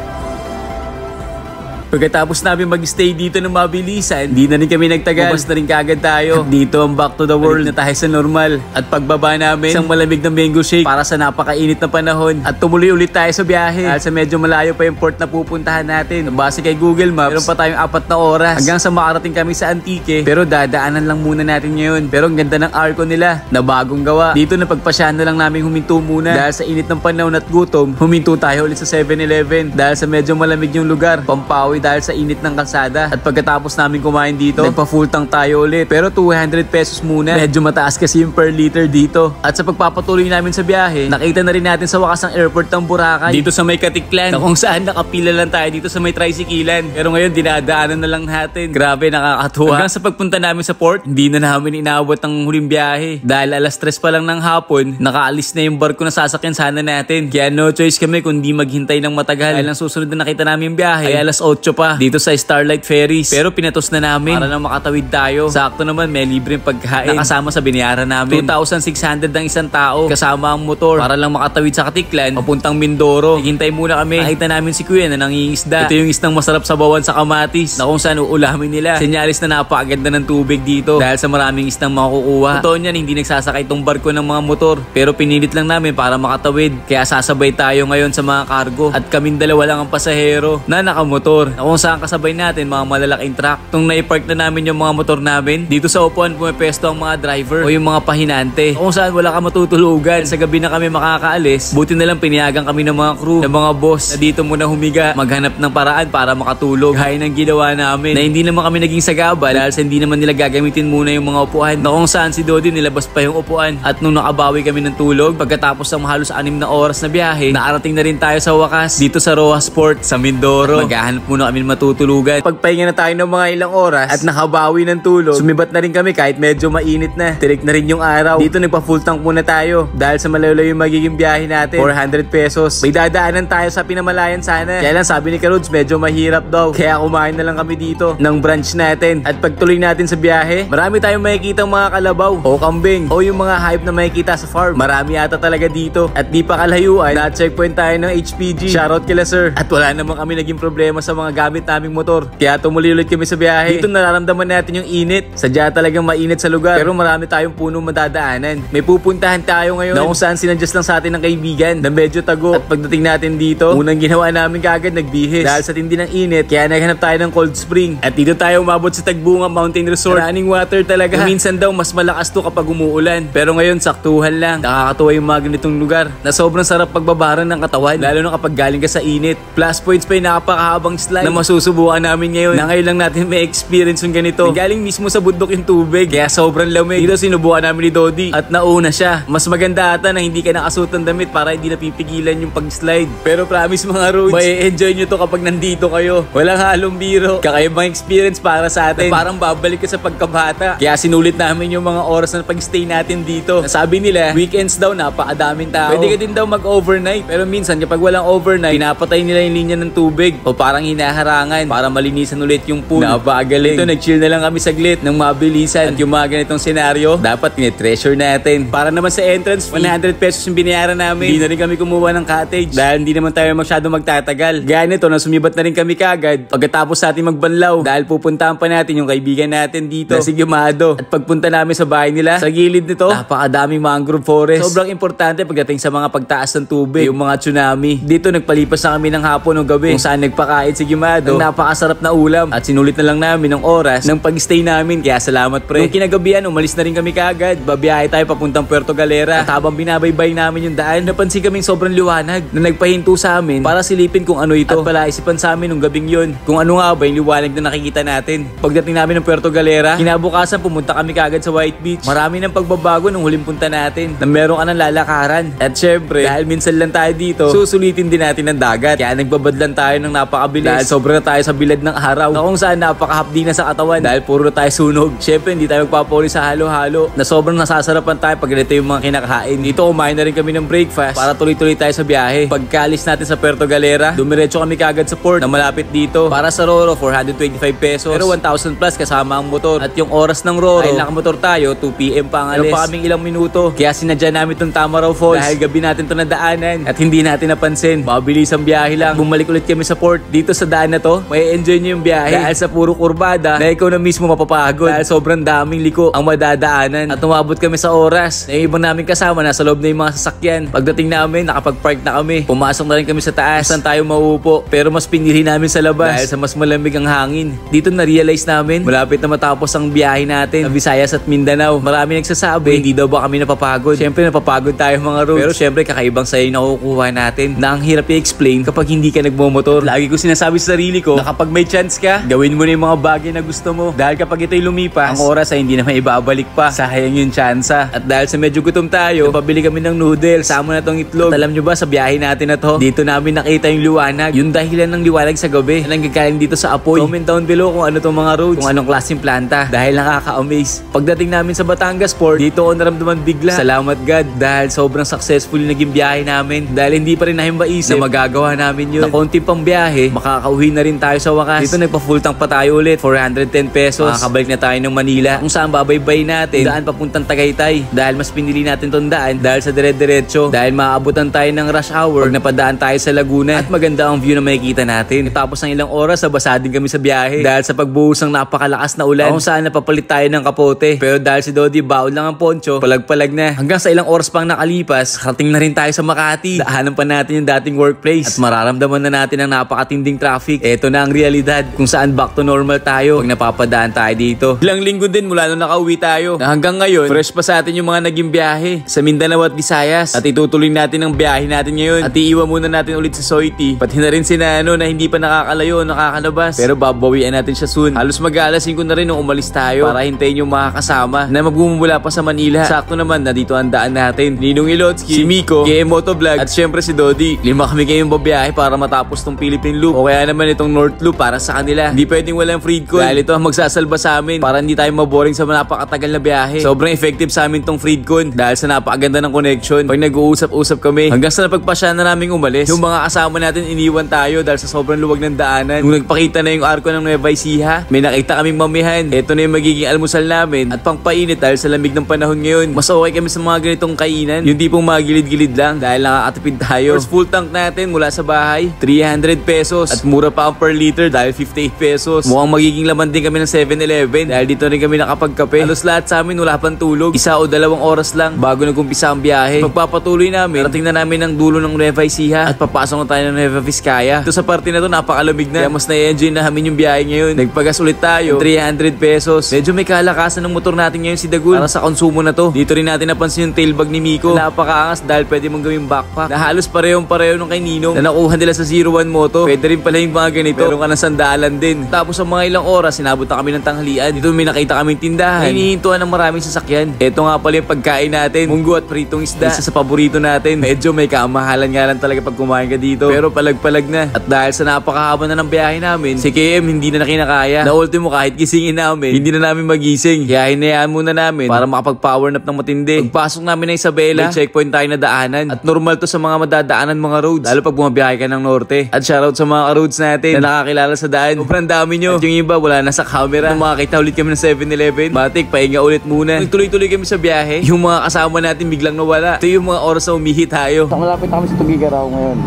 Pagkatapos namin mag-stay dito ng mabilisan, di na rin kami nagtagal. Bumas na rin kagad tayo. Dito ang back to the world na tayo sa normal. At pagbaba namin, isang malamig na mango shake para sa napakainit na panahon. At tumuloy ulit tayo sa biyahe. Dahil sa medyo malayo pa yung port na pupuntahan natin. Base kay Google Maps, meron pa tayong 4 na oras hanggang sa makarating kami sa Antique. Pero dadaanan lang muna natin ngayon. Pero ang ganda ng arko nila na bagong gawa. Dito na pagpasyahan na lang namin huminto muna. Dahil sa init ng panahon at gutom, huminto tayo ulit sa 7-Eleven. Dahil sa medyo malamig yung lugar, pampawi dahil sa init ng kalsada. At pagkatapos namin kumain dito, nagpa-full tank tayo ulit. Pero 200 pesos muna. Medyo mataas kasi yung per liter dito. At sa pagpapatuloy namin sa biyahe, nakita na rin natin sa wakas ang airport ng Boracay. Dito sa may Katiklan, na kung saan nakapila lang tayo dito sa may tricyclean. Pero ngayon, dinadaanan na lang natin. Grabe, nakakatuwa. Hanggang sa pagpunta namin sa port, hindi na namin inaabot ang huling biyahe. Dahil alas 3 pa lang ng hapon, nakaalis na yung barko na sasakyan sana natin. Kaya no choice kami kundi maghintay ng matagal. Dahil ang susunod na nakita namin yung biyahe ay alas 8 pa dito sa Starlight Ferries. Pero pinatos na namin para na makatawid tayo. Sakto naman, may libreng pagkain nakasama sa binayaran namin. 2,600 ang isang tao kasama ang motor para lang makatawid sa Katiklan papuntang Mindoro. Hintay muna kami. Nakita namin si Kuya na nangingisda. Ito yung isdang masarap sabawan sa kamatis na kung saan uulamin nila. Senyalis na napakaganda ng tubig dito dahil sa maraming isdang makukuha. Totoo niyan, hindi nagsasakay itong barko ng mga motor. Pero pinilit lang namin para makatawid. Kaya sasabay tayo ngayon sa mga kargo. At kaming dalawa lang ang pasahero na nakamotor. Na kung saan kasabay natin mga malalaking truck. Nung naipark na namin yung mga motor namin, dito sa upuan pumepesto ang mga driver o yung mga pahinante. Kung saan wala ka matutulugan. Sa gabi na kami makakaalis, buti na lang piniyagan kami ng mga crew, ng mga boss na dito muna humiga, maghanap ng paraan para makatulog. Gaya ng ginawa namin na hindi naman kami naging sagabal dahil sa hindi naman nila gagamitin muna yung mga upuan. Na kung saan si Dodi nilabas pa yung upuan. At nung nakabawi kami ng tulog, pagkatapos ng halos 6 na oras na biyahe, nakarating na rin tayo sa wakas dito sa Roa Sport sa Mindoro. Maghahanap muna na kami matutulugan. Pagpahinga na tayo ng mga ilang oras at nakabawi ng tulog, sumibat na rin kami kahit medyo mainit na. Tirik na rin yung araw. Dito nagpa full tank muna tayo dahil sa malayo yung magiging biyahe natin. 400 pesos. May dadaanan tayo sa Pinamalayan sana. Kaya lang sabi ni Karods medyo mahirap daw. Kaya kumain na lang kami dito ng branch natin. At pagtuloy natin sa biyahe, marami tayong makikita mga kalabaw o kambing o yung mga hype na makikita sa farm. Marami yata talaga dito. At di pa kalayuan, na-checkpoint tayo ng HPG. Shoutout kila sir. At wala naman kami naging problema sa mga gamit naming motor. Kaya tumuloy ulit kami sa biyahe. Dito nararamdaman natin yung init. Sadya talagang mainit sa lugar. Pero marami tayong puno madadaanan. May pupuntahan tayo ngayon na kung saan sinadjust lang sa atin ng kaibigan na medyo tago. At pagdating natin dito, unang ginawa namin kagad nagbihis. Dahil sa tindi ng init, kaya naghanap tayo ng cold spring. At dito tayo umabot sa Tagbunga Mountain Resort. Running water talaga. Kung minsan daw mas malakas to kapag umuulan. Pero ngayon saktuhan lang. Nakakatuwa yung mga ganitong lugar na sobrang sarap pagbabaran ng katawan. Lalo na kapag galing ka sa init. Plus points pa yung napakahabang slide na masusubukan namin ngayon. Na ngayon lang natin may experience yung ganito. Galing mismo sa bundok yung tubig. Kaya sobrang lamig. Dito sinubukan namin ni Dodi. At nauna siya. Mas maganda ata na hindi ka nakasuot ng damit para hindi napipigilan yung pag-slide. Pero promise mga roads, may enjoy nyo to kapag nandito kayo. Walang halong biro. Kakaibang experience para sa atin. Na parang babalik ka sa pagkabata. Kaya sinulit namin yung mga oras na pag-stay natin dito. Nasabi nila, weekends daw napakadaming tao. Pwede ka din daw mag-overnight. Pero minsan kapag walang overnight, pinapatay nila yung linya ng tubig. O parang hinaharangan para malinisan ulit yung pool. Napagaling. Ito nag-chill na lang kami saglit ng mabilisan. At yung mga ganitong senaryo, dapat tinetreasure natin. Para naman sa entrance fee, 100 pesos yung binayaran namin. Hindi na rin kami kumuha ng cottage. Dahil hindi naman tayo masyado magtatagal. Gaya nito, nasumibat na rin kami kagad. Pagkatapos natin magbanlaw. Dahil pupuntahan pa natin yung kaibigan natin dito. Na si Gimado. At pagpunta namin sa bahay nila, sa gilid nito, napakadaming mangrove forest. Sobrang importante pagdating sa mga pagtaas ng tubig. Yung mga tsunami. Dito nagpalipas na kami ng hapon o gabi. Kung saan nagpakain si Gimado. Ng napakasarap na ulam. At sinulit na lang namin ng oras ng pag-stay namin. Kaya salamat pre. Nung kinagabihan, umalis na rin kami kagad. Babiyahe tayo papuntang Puerto Galera. At habang binabaybay namin yung daan, napansin kaming sobrang liwanag na nagpahinto sa amin para silipin kung ano ito. At palaisipan sa amin nung gabing yun. Kung ano nga ba yung liwanag na nakikita natin. Pagdating namin ng Puerto Galera, kinabukasan pumunta kami kagad sa White Beach. Marami ng pagbabago nung huling punta natin. Na meron ka ng lalakaran. At syempre, dahil minsan lang tayo dito, susulitin din natin ng dagat. Kaya nagbabadlan tayo ng napakabilis. Dahil sobra na tayo sa bilad ng araw. Na kung saan napakahapdi na sa katawan. Dahil puro na tayo sunog. Syempre, hindi tayo magpapuli sa halo-halo. Na sobrang nasasarapan tayo pag ganito yung mga kinakain. Dito kumain na rin kami ng breakfast para tuloy-tuloy tayo sa biyahe. Pagkalis natin sa Puerto Galera, dumiretso kami kagad sa port na malapit dito. Para sa Roro, 425 pesos. Pero 1,000 plus kasama ang motor. At yung oras ng Roro, ay nakamotor tayo, 2 PM pa ang alis. Pero pa kaming ilang minuto. Kaya sinadya namin itong Tamaraw Falls. Dahil gabi natin ito nadaanan. At hindi natin napansin. Mabilis ang biyahe lang. Bumalik ulit kami sa port. Dito sa daan na to, may enjoy nyo yung biyahe. Dahil sa puro kurbada, na ikaw na mismo mapapagod. Dahil sobrang daming liko ang madadaanan. At umabot kami sa oras. Na yung ibang namin kasama, nasa loob na yung mga sasakyan. Pagdating namin, nakapag-park na kami. Pumasok na rin kami sa taas. Saan tayo mauupo. Pero mas pinili namin sa labas. Dahil sa mas malamig ang hangin. Dito na-realize namin, malapit na matapos ang biyahe natin. Sa Visayas at Mindanao. Marami nagsasabi, hindi daw ba kami napapagod. Siyempre napapagod tayo mga roads. Pero siyempre kakaibang sayo yung nakukuha natin. Na ang hirap i-explain kapag hindi ka nagmomotor. Lagi ko sinasabi sa sarili ko na kapag may chance ka, gawin mo na yung mga bagay na gusto mo. Dahil kapag ito'y lumipas, ang oras ay hindi na maibabalik pa. Sayang yung tsansa. At dahil sa medyo gutom tayo, pabili kami ng noodles. Sama na tong itlog. At alam nyo ba sa biyahe natin na to, dito namin nakita yung liwanag. Yung dahilan ng liwanag sa gabi na nanggagaling dito sa apoy. Comment down below kung ano tong mga roads, kung anong klaseng planta. Dahil nakaka-amaze. Pagdating namin sa Batangas Port, dito ako naramdaman bigla. Salamat God dahil sobrang successful yung naging biyahe namin. Dahil hindi pa rin namin maisip na magagawa namin yun. Na konti pang biyahe, makakauwi na rin tayo sa wakas. Dito nagpa-full tank pa tayo ulit, 410 pesos. Makakabalik na tayo ng Manila. Kung saan babaybay natin, daan papuntang Tagaytay. Dahil mas pinili natin tong daan dahil sa dire-diretso. Dahil maabutan tayo ng rush hour pag napadaan tayo sa Laguna. At maganda ang view na makikita natin. Tapos ng ilang oras, nabasa din kami sa biyahe. Dahil sa pagbuhos ng napakalakas na ulan. Kung saan napapalit tayo ng kapote. Pero dahil si Dodi baon lang ang poncho, palag-palag na. Hanggang sa ilang oras pang nakalipas, karating na rin tayo sa Makati. Daanan pa natin yung dating workplace. At mararamdaman na natin ang napakatinding traffic. Eto na ang realidad kung saan back to normal tayo pag napapadaan tayo dito. Ilang linggo din mula nung nakauwi tayo. Na hanggang ngayon, fresh pa sa atin yung mga naging biyahe sa Mindanao at Visayas. At itutuloy natin ang biyahe natin ngayon. At iiwan muna natin ulit sa Soiti. Pati na rin si Nano na hindi pa nakakalayo o nakakalabas. Pero babawian natin siya soon. Halos mag-aalas 5 na rin nung umalis tayo para hintayin yung mga kasama na magmumula pa sa Manila. Sakto naman na dito ang daan natin. Ninong Ilotski, si Miko, KM Motovlog at syempre si Dodi. 5 kami ngayong babiyahe para matapos tong Philippine Loop. O kaya naman itong North Loop para sa kanila. Hindi pwedeng walang Freedcon dahil ito ang magsasalba sa amin para hindi tayo maboring sa napakatagal na biyahe. Sobrang effective sa amin tong Freedcon dahil sa napakaganda ng connection. Pag nag-uusap-usap kami hanggang sa napagpasya na namin umalis. Yung mga kasama natin iniwan tayo dahil sa sobrang luwag ng daanan. Nung nagpakita na yung arko ng Nueva Ecija, may nakita kaming mamihan. Ito na yung magiging almusal namin at pangpainit dahil sa lamig ng panahon ngayon. Mas okay kami sa mga ganitong kainan. Yung tipong mga gilid-gilid lang dahil nakakatipid tayo. First full tank natin mula sa bahay, 300 pesos. At mura pa ang per liter dahil 58 pesos. Mukhang magiging laman din kami ng 7-Eleven dahil dito rin kami nakapagkape. Halos lahat sa amin wala pang tulog. 1 o 2 oras lang bago nag-umpisa ang biyahe. Pagpapatuloy namin, rating na namin ang dulo ng Nueva Ecija at papasok na tayo ng Nueva Vizcaya. Ito sa parte na to napakalamig na. Kaya mas na-enjoy namin yung biyahe ngayon. Nagpagas ulit tayo, 300 pesos. Medyo may kalakasan ng motor natin ngayon si Dagul para sa konsumo na to. Dito rin natin napansin yung tailbag ni Miko. Napakaangas dahil pwede mong gawing backpack. Na halos parehong-pareho nung kay Ninong na nakuha nila sa 01 Moto. Pwede rin pala yung mga ganito. Meron ka ng sandalan din. Tapos sa mga ilang oras, sinabot na kami ng tanghalian. Dito may nakita kaming tindahan. Hinihintuan ng maraming sasakyan. Ito nga pala yung pagkain natin. Munggo at pritong isda. Isa sa paborito natin. Medyo may kamahalan nga lang talaga pag kumain ka dito. Pero palag-palag na. At dahil sa napakahaba na ng biyahe namin, si KM hindi na kinakaya. Na ultimo kahit gisingin namin, hindi na namin magising. Kaya hinayaan muna namin para makapag-power nap ng matindi. Pagpasok namin ng Isabela, may checkpoint tayo na daanan. At normal to sa mga madadaanan mga roads. Lalo pag bumabiyahe ka ng norte. At shoutout sa mga roads natin na nakakilala sa daan. Sobrang dami nyo. At yung iba wala na sa camera. Nung makakita ulit kami ng 7-Eleven, matik, pahinga ulit muna. Nagtuloy-tuloy kami sa biyahe. Yung mga kasama natin biglang nawala. Ito yung mga oras na umihi tayo. Malapit na kami sa Tugigaraw ngayon.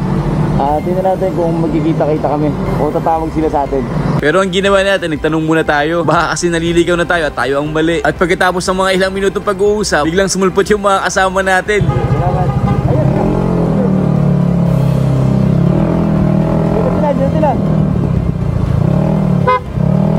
Tingnan natin kung magkikita-kita kami o tatawag sila sa atin. Pero ang ginawa natin, nagtanong muna tayo. Baka kasi naliligaw na tayo at tayo ang mali. At pagkatapos ng mga ilang minutong pag-uusap, biglang sumulpot yung mga kasama natin. Salamat. Ayun. Dito sila.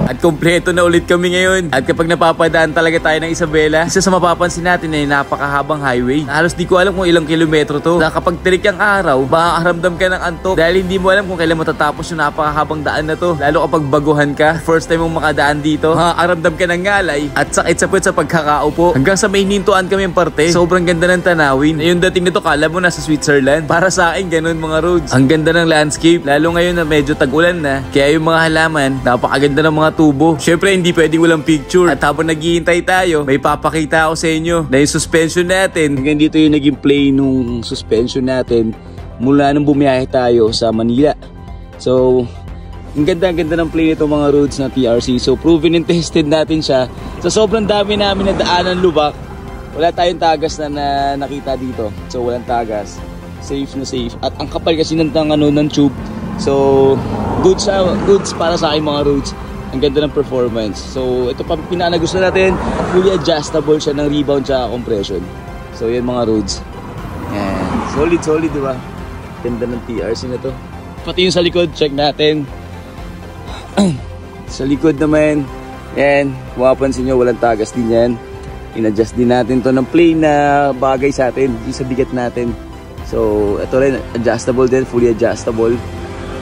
At kompleto na ulit kami ngayon. At kapag napapadaan talaga tayo ng Isabela, isa sa mapapansin natin ay napakahabang highway. Halos di ko alam kung ilang kilometro to. Na kapag tirik ang araw, makakaramdam ka ng antok dahil hindi mo alam kung kailan matatapos yung napakahabang daan na to. Lalo kapag baguhan ka, first time mong makadaan dito, makakaramdam ka ng ngalay at sakit sa puwet sa pagkakaupo. Hanggang sa may hinintuan kami ang parte. Sobrang ganda ng tanawin. Yung dating nito, kala mo nasa Switzerland. Para sa akin, ganun mga roads. Ang ganda ng landscape. Lalo ngayon na medyo tag-ulan na. Kaya yung mga halaman, napakaganda ng mga tubo. Syempre hindi pwedeng walang picture. At habang naghihintay tayo, may papakita ako sa inyo na yung suspension natin. Hanggang dito yung naging play nung suspension natin mula nung bumiyahe tayo sa Manila. So, ang ganda ng play nito mga roads na TRC. So, proven and tested natin siya. Sa sobrang dami namin na daanan lubak, wala tayong tagas na nakita dito. So, walang tagas. Safe na safe. At ang kapal kasi ng tube. So, goods para sa aking mga roads. Ang ganda ng performance. So, ito pa pinanagusto natin. Fully adjustable siya ng rebound sa compression. So, yan mga roads. Yan. Solid, diba? Ganda ng TRC na to. Pati yung sa likod, check natin. Sa likod naman, yan. Kung mapapansin nyo, walang tagas din yan. In-adjust din natin to ng plane na bagay sa atin. Yung sa bigat natin. So, ito rin, adjustable din. Fully adjustable.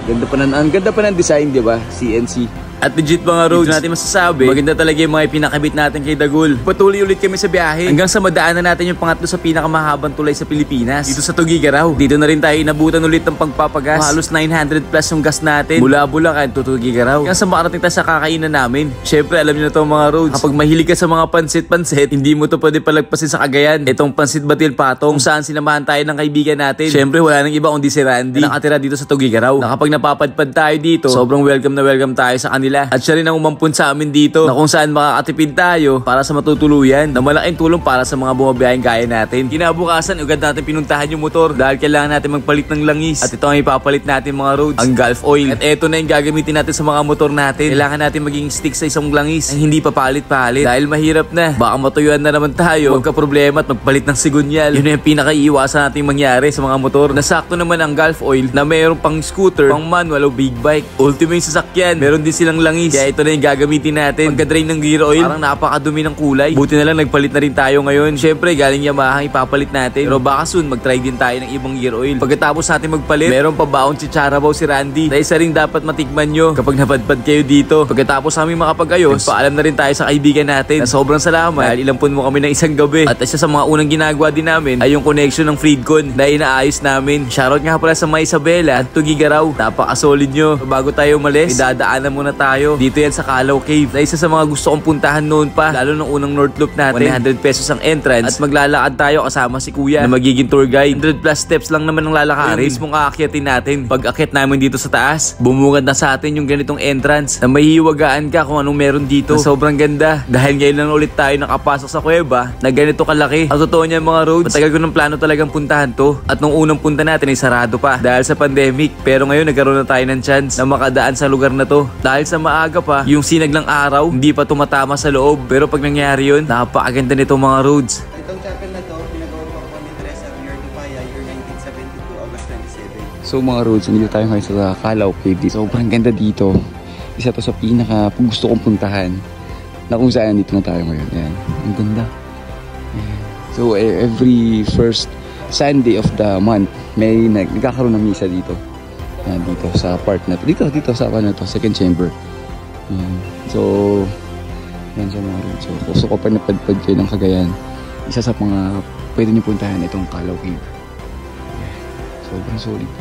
Ang ganda pa ng design, diba? CNC. At legit mga roads, natin masasabi, maganda talaga yung mga pinakabit natin kay Dagul. Patuloy ulit kami sa biyahe hanggang sa madaanan natin yung pangatlo sa pinakamahabang tulay sa Pilipinas. Dito sa Tugigaraw. Dito na rin tayo inabutan ulit ng pagpapagas. Halos 900 plus yung gas natin. Mula Bulacan to Tugigaraw. Hanggang sa makarating tayo sa kakainan namin. Syempre alam niyo na to mga roads. Kapag mahilig ka sa mga pansit, hindi mo to pwede palagpasin sa Cagayan. Itong pansit batil patong kung saan sinamahan tayo ng kaibigan natin. Syempre wala nang iba kundi si Randy na nakatira dito sa Tugigaraw. Na kapag napapadpad tayo dito, sobrang welcome na welcome tayo sa kanila. At siya rin ang umampun sa amin dito na kung saan makakatipid tayo para sa matutuluyan na malaking tulong para sa mga bumabiyaheng gaya natin. Kinabukasan, agad natin pinuntahan yung motor dahil kailangan natin magpalit ng langis. At ito ang ipapalit natin mga roads, ang Gulf Oil. At ito na yung gagamitin natin sa mga motor natin. Kailangan natin maging stick sa isang langis ang hindi papalit-palit dahil mahirap na. Baka matuyuan na naman tayo, magka-problema at magpalit ng sigunyal. Yun yung pinaka-iiwasan natin mangyari sa mga motor. Nasakto naman ang Gulf Oil na mayroon pang scooter, pang manual o big bike. Ultimo yung sasakyan. Meron din silang ng langis. Kaya ito na yung gagamitin natin. Pagka-drain ng gear oil, parang napakadumi ng kulay. Buti na lang nagpalit na rin tayo ngayon. Syempre, galing Yamaha ipapalit natin. Pero baka soon mag-try din tayo ng ibang gear oil. Pagkatapos natin magpalit, meron pa baon si Charabaw si Randy. Na isa rin dapat matikman nyo kapag napadpad kayo dito. Pagkatapos kami makapag-ayos, paalam na rin tayo sa kaibigan natin na sobrang salamat dahil ilampun mo kami ng isang gabi. At isa sa mga unang ginagawa din namin ay yung connection ng Freedcon na inaayos namin. Shoutout nga pala sa mga Isabela at Tugigaraw. Napaka-solid nyo. Bago tayo umalis, idadaanan muna tayo. Dito yan sa Calao Cave na isa sa mga gusto kong puntahan noon pa. Lalo nung unang North Loop natin. 100 pesos ang entrance at maglalakad tayo kasama si Kuya na magiging tour guide. 100 plus steps lang naman ang lalakarin. Mismong aakyatin natin. Pag akit namin dito sa taas, bumungad na sa atin yung ganitong entrance na may hiwagaan ka kung anong meron dito. Na sobrang ganda. Dahil ngayon lang ulit tayo nakapasok sa kuweba na ganito kalaki. Ang totoo niya mga roads, matagal ko ng plano talagang puntahan to. At nung unang punta natin ay sarado pa dahil sa pandemic. Pero ngayon nagkaroon na tayo ng chance na makadaan sa lugar na to. Dahil sa maaga pa, yung sinag ng araw, hindi pa tumatama sa loob. Pero pag nangyari yun, napakaganda nito mga roads. Itong chapel na to, pinagawa po ako ni Teresa Mier Tupaya, year 1972, August 27. So mga roads, nandito tayo ngayon sa Calao Cave. Sobrang ganda dito. Isa to sa pinaka gusto kong puntahan na kung saan nandito na tayo ngayon. Ayan. Ang ganda. Ayan. So every first Sunday of the month, may nagkakaroon ng misa dito. Ayan, dito sa part na dito sa ano to, second chamber. Ayan. So yan sa mga roads. So gusto ko pa napadpad kayo ng Cagayan. Isa sa mga pwede niyo puntahan itong Calao Cave. Ayan. Sobrang solid.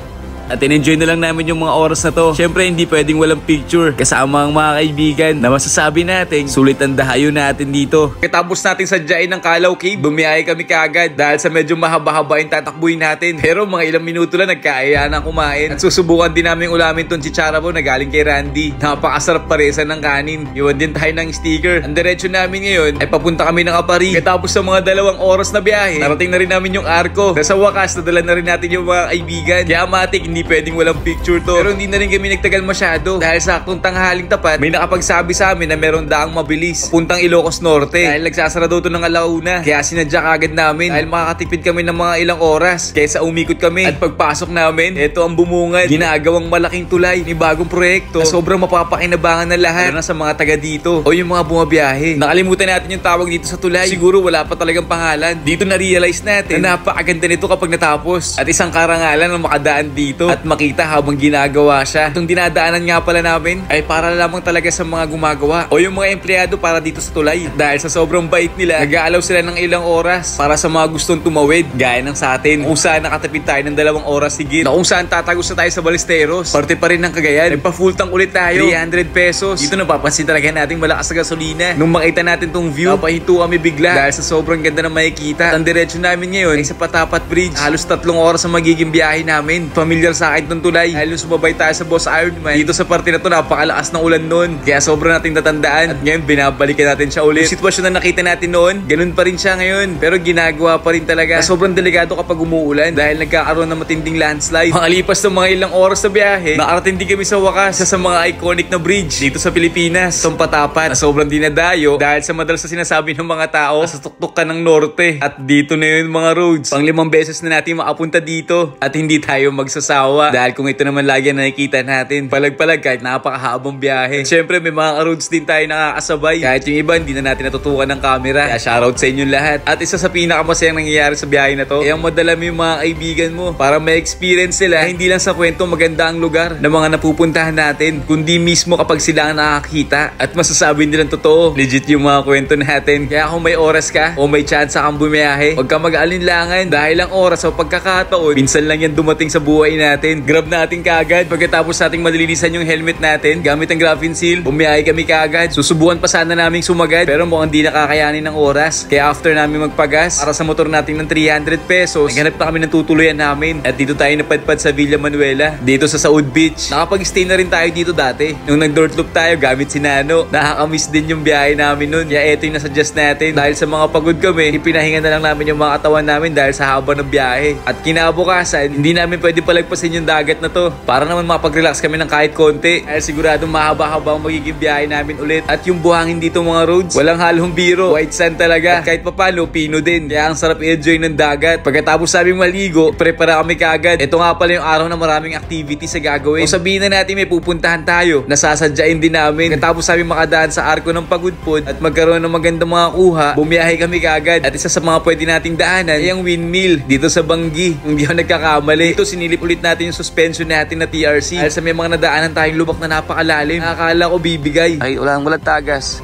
At in-enjoy na lang namin yung mga oras na to. Syempre hindi pwedeng walang picture kasama ang mga kaibigan na masasabi natin sulit ang dahayo natin dito. Katapos natin sadyain ng Calao Cave, bumiyay kami kaagad dahil sa medyo mahaba-haba yung tatakbuhin natin. Pero mga ilang minuto lang nagkaaya na kumain. At susubukan din namin ulamin tong chicharabaw na galing kay Randy. Napakasarap paresan ng kanin. Iwan din tayo ng sticker. Ang diretsyo namin ngayon ay papunta kami ng Apari. Katapos sa mga 2 oras na biyahe, narating na rin namin yung Arco. Sa wakas, nadala na rin natin yung mga kaibigan. Kaya matik, hindi pwedeng walang picture to. Pero hindi na rin kami nagtagal masyado dahil saktong tanghaling tapat may nakapagsabi sa amin na meron daang mabilis puntang Ilocos Norte dahil nagsasara daw to ng alauna. Kaya sinadya kagad namin dahil makakatipid kami ng mga ilang oras kaysa umikot kami. At pagpasok namin, ito ang bumungad. Ginagawang malaking tulay ni bagong proyekto na sobrang mapapakinabangan ng lahat na sa mga taga dito o yung mga bumabiyahe. Nakalimutan natin yung tawag dito sa tulay. Siguro wala pa talagang pangalan. Dito na-realize natin na napakaganda nito kapag natapos. At isang karangalan na makadaan dito at makita habang ginagawa siya. Itong dinadaanan nga pala namin ay para lamang talaga sa mga gumagawa o yung mga empleyado para dito sa tulay. Dahil sa sobrang bait nila, nag-aalaw sila ng ilang oras para sa mga gustong tumawid gaya ng sa atin. Kung saan nakatipid tayo ng 2 oras higit na kung saan tatagos na tayo sa Ballesteros. Parte pa rin ng Cagayan. Nagpa-full tank ulit tayo. 300 pesos. Dito napapansin talaga nating malakas sa gasolina. Nung makita natin tong view, napahinto kami bigla dahil sa sobrang ganda na makikita. At ang diretsyo namin ngayon ay sa Patapat Bridge. Halos 3 oras ang magiging biyahe namin. Familiar sa akin tulay dahil nung sumabay tayo sa Boss Ironman dito sa parte na to, napakalakas ng ulan noon kaya sobrang nating natandaan at ngayon binabalikan natin siya ulit. Yung sitwasyon na nakita natin noon, ganun pa rin siya ngayon pero ginagawa pa rin talaga. Sobrang delikado kapag umuulan dahil nagkakaroon ng matinding landslide. Makalipas ng mga ilang oras sa biyahe, nakarating din kami sa wakas sa mga iconic na bridge dito sa Pilipinas, itong Patapat na sobrang dinadayo dahil sa madalas sa sinasabi ng mga tao sa tuktok ka ng norte. At dito na yun mga roads, pang 5 beses na natin makapunta dito at hindi tayo magsasawa dahil kung ito naman lagi ang nakikita natin, palag-palag kahit napakahabang biyahe. Siyempre may mga roads din tayo nakakasabay kahit yung iba hindi na natin natutukan ng camera. Kaya shoutout sa inyong lahat. At isa sa pinakamasayang nangyayari sa biyahe na to ay ang madala mo yung mga kaibigan mo para may experience sila hindi lang sa kwento maganda ang lugar na mga napupuntahan natin kundi mismo kapag sila ang nakakita at masasabi nilang totoo legit yung mga kwento natin. Kaya kung may oras ka o may chance kang bumiyahe, huwag ka mag-alinlangan dahil ang oras o pagkakataon minsan lang yan dumating sa buhay natin. Grab natin kaagad pagkatapos nating malilinisan yung helmet natin gamit ang graphene seal. Bumiyahe kami kaagad. Susubukan pa sana naming sumagad pero mukhang di nakakayanin ng oras. Kaya after namin magpagas para sa motor natin ng 300 pesos, naghanap na kami ng tutuluyan namin at dito tayo napadpad sa Villa Manuela dito sa Saud Beach. Nakapag-stay na rin tayo dito dati. Nung nag-dirt loop tayo gamit si Nano, nakakamiss din yung biyahe namin nun. Kaya eto yung nasuggest natin. Dahil sa mga pagod kami, ipinahinga na lang namin yung mga katawan namin dahil sa haba ng biyahe. At kinabukasan, hindi namin pwede palagpasin pansin yung dagat na to. Para naman mapag-relax kami ng kahit konti. Dahil siguradong mahaba-haba ang magiging biyahe namin ulit. At yung buhangin dito mga roads, walang halong biro. White sand talaga. At kahit papalo, pino din. Kaya ang sarap i-enjoy ng dagat. Pagkatapos sabing maligo, prepara kami kagad. Ito nga pala yung araw na maraming activity sa gagawin. O sabihin na natin may pupuntahan tayo. Nasasadyain din namin. Pagkatapos sabing makadaan sa arko ng Pagudpud at magkaroon ng magandang mga kuha, bumiyahe kami kagad. At isa sa mga pwede nating daanan ay ang windmill dito sa Banggi. Kung di ako nagkakamali. Dito sinilip ulit natin yung suspension natin na TRC. Dahil sa may mga nadaanan tayong lubak na napakalalim. Akala ko bibigay. Ay, walang tagas.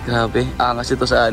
Grabe, angas ito sa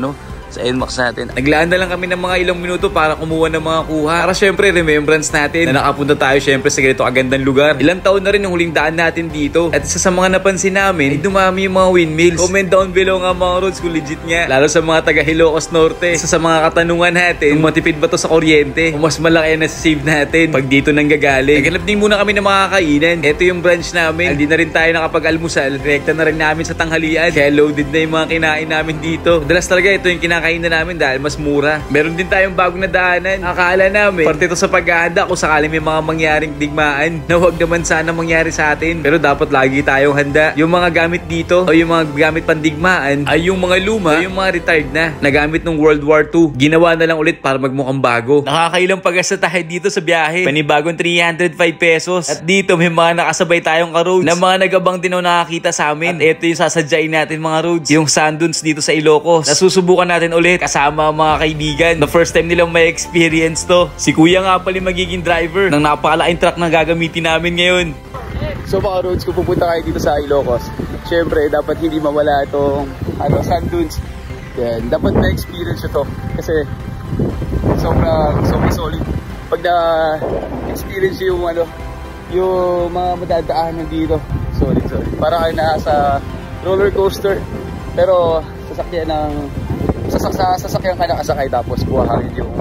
sa NMAX natin. Naglaan na lang kami ng mga ilang minuto para kumuha ng mga kuha. Para syempre remembrance natin na nakapunta tayo syempre sa ganito kagandang lugar. Ilang taon na rin yung huling daan natin dito. At isa sa mga napansin namin, ay dumami yung mga windmills. Comment down below nga mga roads kung legit nga. Lalo sa mga taga Ilocos Norte. Isa sa mga katanungan natin, kung matipid ba to sa kuryente? Kung mas malaki na save natin pag dito nang gagaling. Naghanap din muna kami ng mga kainan. Ito yung branch namin. Hindi na rin tayo nakapag-almusal. Direkta na rin namin sa tanghalian. Kaya loaded na yung mga kinain namin dito. Madalas talaga ito yung kinakain na namin dahil mas mura. Meron din tayong bagong nadaanan. Akala namin, parte ito sa paghahanda kung sakali may mga mangyaring digmaan na huwag naman sana mangyari sa atin. Pero dapat lagi tayong handa. Yung mga gamit dito o yung mga gamit pandigmaan ay yung mga luma o yung mga retired na nagamit ng World War II. Ginawa na lang ulit para magmukhang bago. Nakakailang pag-asa tayo dito sa biyahe. Panibagong 305 pesos. At dito may mga nakasabay tayong ka-roads na mga nagabang din nakakita sa amin. At ito yung sasadyain natin mga roads. Yung sand dunes dito sa Ilocos. Nasusubukan natin ulit kasama ang mga kaibigan. The first time nilang may experience to. Si Kuya nga pala magiging driver ng napakalaking truck na gagamitin namin ngayon. So mga roads, kung pupunta kayo dito sa Ilocos, syempre dapat hindi mawala itong sand dunes. Then, dapat na-experience ito kasi sobrang solid. Pag na-experience yung yung mga madadaanan dito, solid. Para kayo nasa roller coaster pero sasakyan ka nakasakay tapos buhangin yung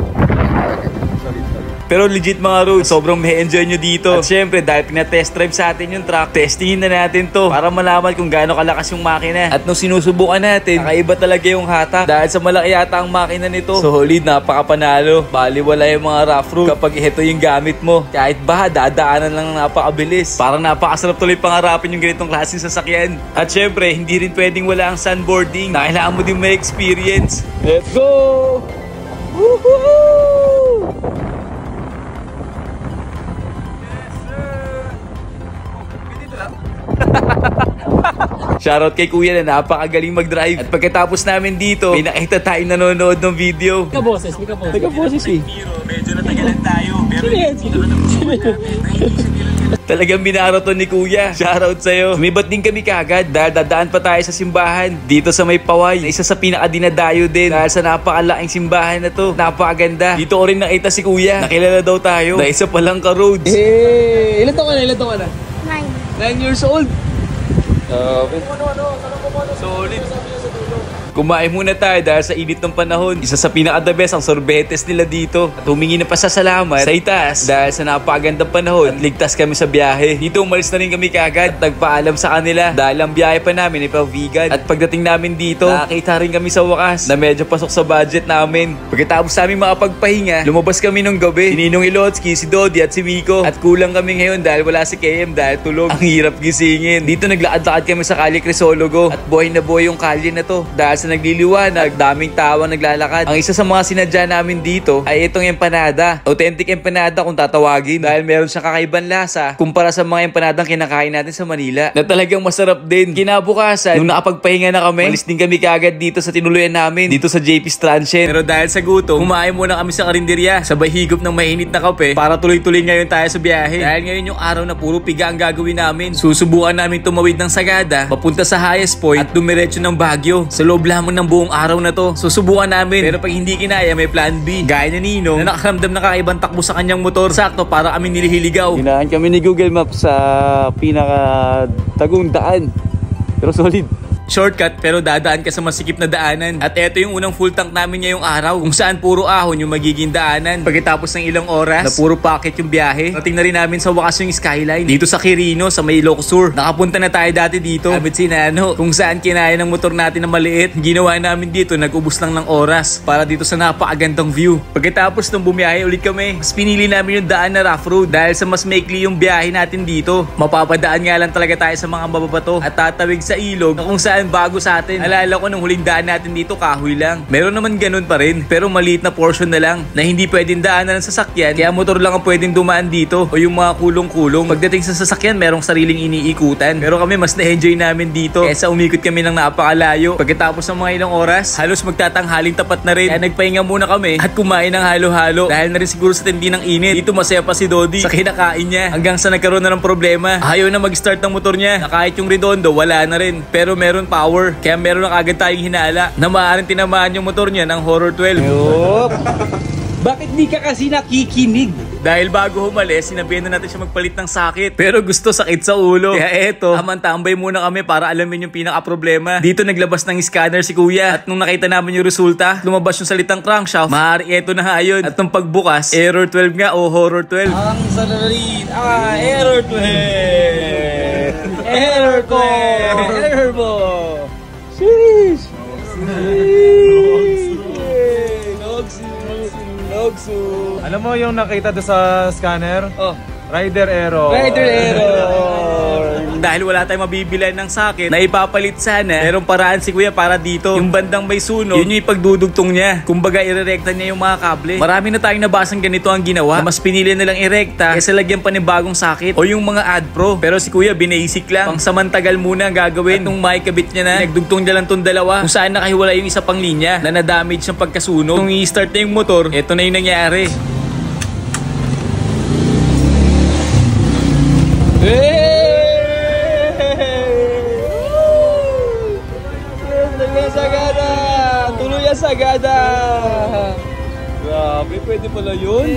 solid. Pero legit mga roads, sobrang may enjoy nyo dito. At syempre dahil pinatest drive sa atin yung truck, testingin na natin to para malaman kung gaano kalakas yung makina. At nung sinusubukan natin, kakaiba talaga yung hatak. Dahil sa malaki yata ang makina nito, solid, napakapanalo. Baliwala yung mga rough road kapag ito yung gamit mo. Kahit ba, dadaanan lang napakabilis. Parang napakasarap tuloy pangarapin yung ganitong klaseng sasakyan. At syempre, hindi rin pwedeng wala ang sandboarding. Kailangan mo din may experience. Let's go! Woohoo! Shoutout kay Kuya na napakagaling mag-drive. At pagkatapos namin dito, may nakita tayong nanonood ng video. May kaboses eh. Medyo natagalan tayo. Pero talagang binaraton ni Kuya. Shoutout sa'yo. Sumibat din kami kagad dahil dadaan pa tayo sa simbahan dito sa may Paway. Isa sa pinakadinadayo din dahil sa napakalaking simbahan na to. Napakaganda. Dito ko rin nakita si Kuya. Nakilala daw tayo dahil isa palang ka-roads. Hey! Ilan taon ka na? 9 years old. Solid. Kumain muna tayo dahil sa init ng panahon. Isa sa pinaka-the best ang sorbetes nila dito. At humingi na pasasalamat sa itaas dahil sa napakagandang panahon at ligtas kami sa biyahe. Dito umalis na rin kami kagad. Nagpaalam sa kanila dahil ang biyahe pa namin ay pa-vegan. At pagdating namin dito, nakakita rin kami sa wakas na medyo pasok sa budget namin. Pagkatapos namin makapagpahinga, lumabas kami nung gabi. Si Ninong Ilotsky, si Dodi at si Miko. At kulang kami ngayon dahil wala si KM dahil tulog. Ang hirap gisingin. Dito naglakad-lakad kami sa Kalye Crisologo. At buhay na buhay yung kalye na to dahil sa nagliliwanag, daming tawang naglalakad. Ang isa sa mga sinadya namin dito ay itong empanada. Authentic empanada kung tatawagin dahil meron siyang kakaibang lasa kumpara sa mga empanadang kinakain natin sa Manila na talagang masarap din. Kinabukasan, nung nakapagpahinga na kami, malis din kami kaagad dito sa tinuluyan namin dito sa JP's Transient. Pero dahil sa gutom, kumain muna kami sa karinderya sabay higop ng mainit na kape para tuloy-tuloy ngayon tayo sa biyahe. Dahil ngayon yung araw na puro piga ang gagawin namin. Susubukan namin tumawid ng Sagada papunta sa highest point at dumiretso ng Baguio. Sa loob lamang ng buong araw na to. Susubukan namin. Pero pag hindi kinaya, may plan B. Gaya ni Ninong na nakaramdam na kakaibang takbo sa kanyang motor. Sakto para kami nilihiligaw. Hinaan kami ni Google Maps sa pinaka-tagong daan. Pero solid. Shortcut pero dadaan ka sa masikip na daanan. At eto yung unang full tank namin ngayong araw kung saan puro ahon yung magiging daanan. Pagkatapos ng ilang oras na puro pocket yung biyahe, nating na rin namin sa wakas yung skyline. Dito sa Quirino sa may Ilocos. Nakapunta na tayo dati dito. Abit si Nano. Kung saan kinaya ng motor natin na maliit. Ginawa namin dito, nag-ubos lang ng oras para dito sa napakagandang view. Pagkatapos nung bumiyahe ulit kami, mas pinili namin yung daan na rough road dahil sa mas maikli yung biyahe natin dito. Mapapadaan nga lang talaga tayo sa mga mababato at tatawid sa ilog na kung saan bago sa atin. Alala ko nung huling daan natin dito kahoy lang. Meron naman ganun pa rin pero maliit na portion na lang na hindi pwedeng daanan ng sasakyan kaya motor lang ang pwedeng dumaan dito o yung mga kulong-kulong. Pagdating sa sasakyan merong sariling iniikutan pero kami mas na-enjoy namin dito kesa umikot kami ng napakalayo. Pagkatapos ng mga ilang oras halos magtatanghaling tapat na rin kaya nagpahinga muna kami at kumain ng halo-halo dahil na rin siguro sa tindi ng init. Dito masaya pa si Dodi sa kinakain niya hanggang sa nagkaroon na ng problema. Ayaw na mag-start ng motor niya na kahit yung redondo wala na rin pero meron power kaya meron na agad tayong hinala na maaaring tinamaan yung motor niya ng Horror 12. Yup. Bakit di ka kasi nakikinig? Dahil bago humalis, sinabihan na natin siya magpalit ng sakit. Pero gusto sakit sa ulo. Kaya eto, tambay muna kami para alamin yung pinaka-problema. Dito naglabas ng scanner si Kuya. At nung nakita namin yung resulta, lumabas yung salitang crankshaft. Maaari eto na ngayon. At nung pagbukas, error 12 nga o horror 12. Ang salarin. Error 12. Error ko. Error mo. Sheesh. Alam mo yung nakita doon sa scanner? Oh. Rider error. Rider error. Dahil wala tayong mabibilhan ng sakit na ipapalit sana, merong paraan si Kuya para dito. Yung bandang may sunog, yun yung ipagdudugtong niya. Kumbaga irerekta niya yung mga kable. Marami na tayong nabasang ganito ang ginawa. Mas pinili nilang irekta kaysa lagyan pa ng bagong sakit o yung mga AdPro. Pero si Kuya binasic lang. Pang samantagal muna ang gagawin. At nung maikabit niya na, nagdugtong niya lang tong dalawa. Kung saan nakahiwala yung isa pang linya na na-damage ng pagkasunog. Nung i-start na yung motor, eto na yung nangyari. Sagada! Grabe, pwede pala yun?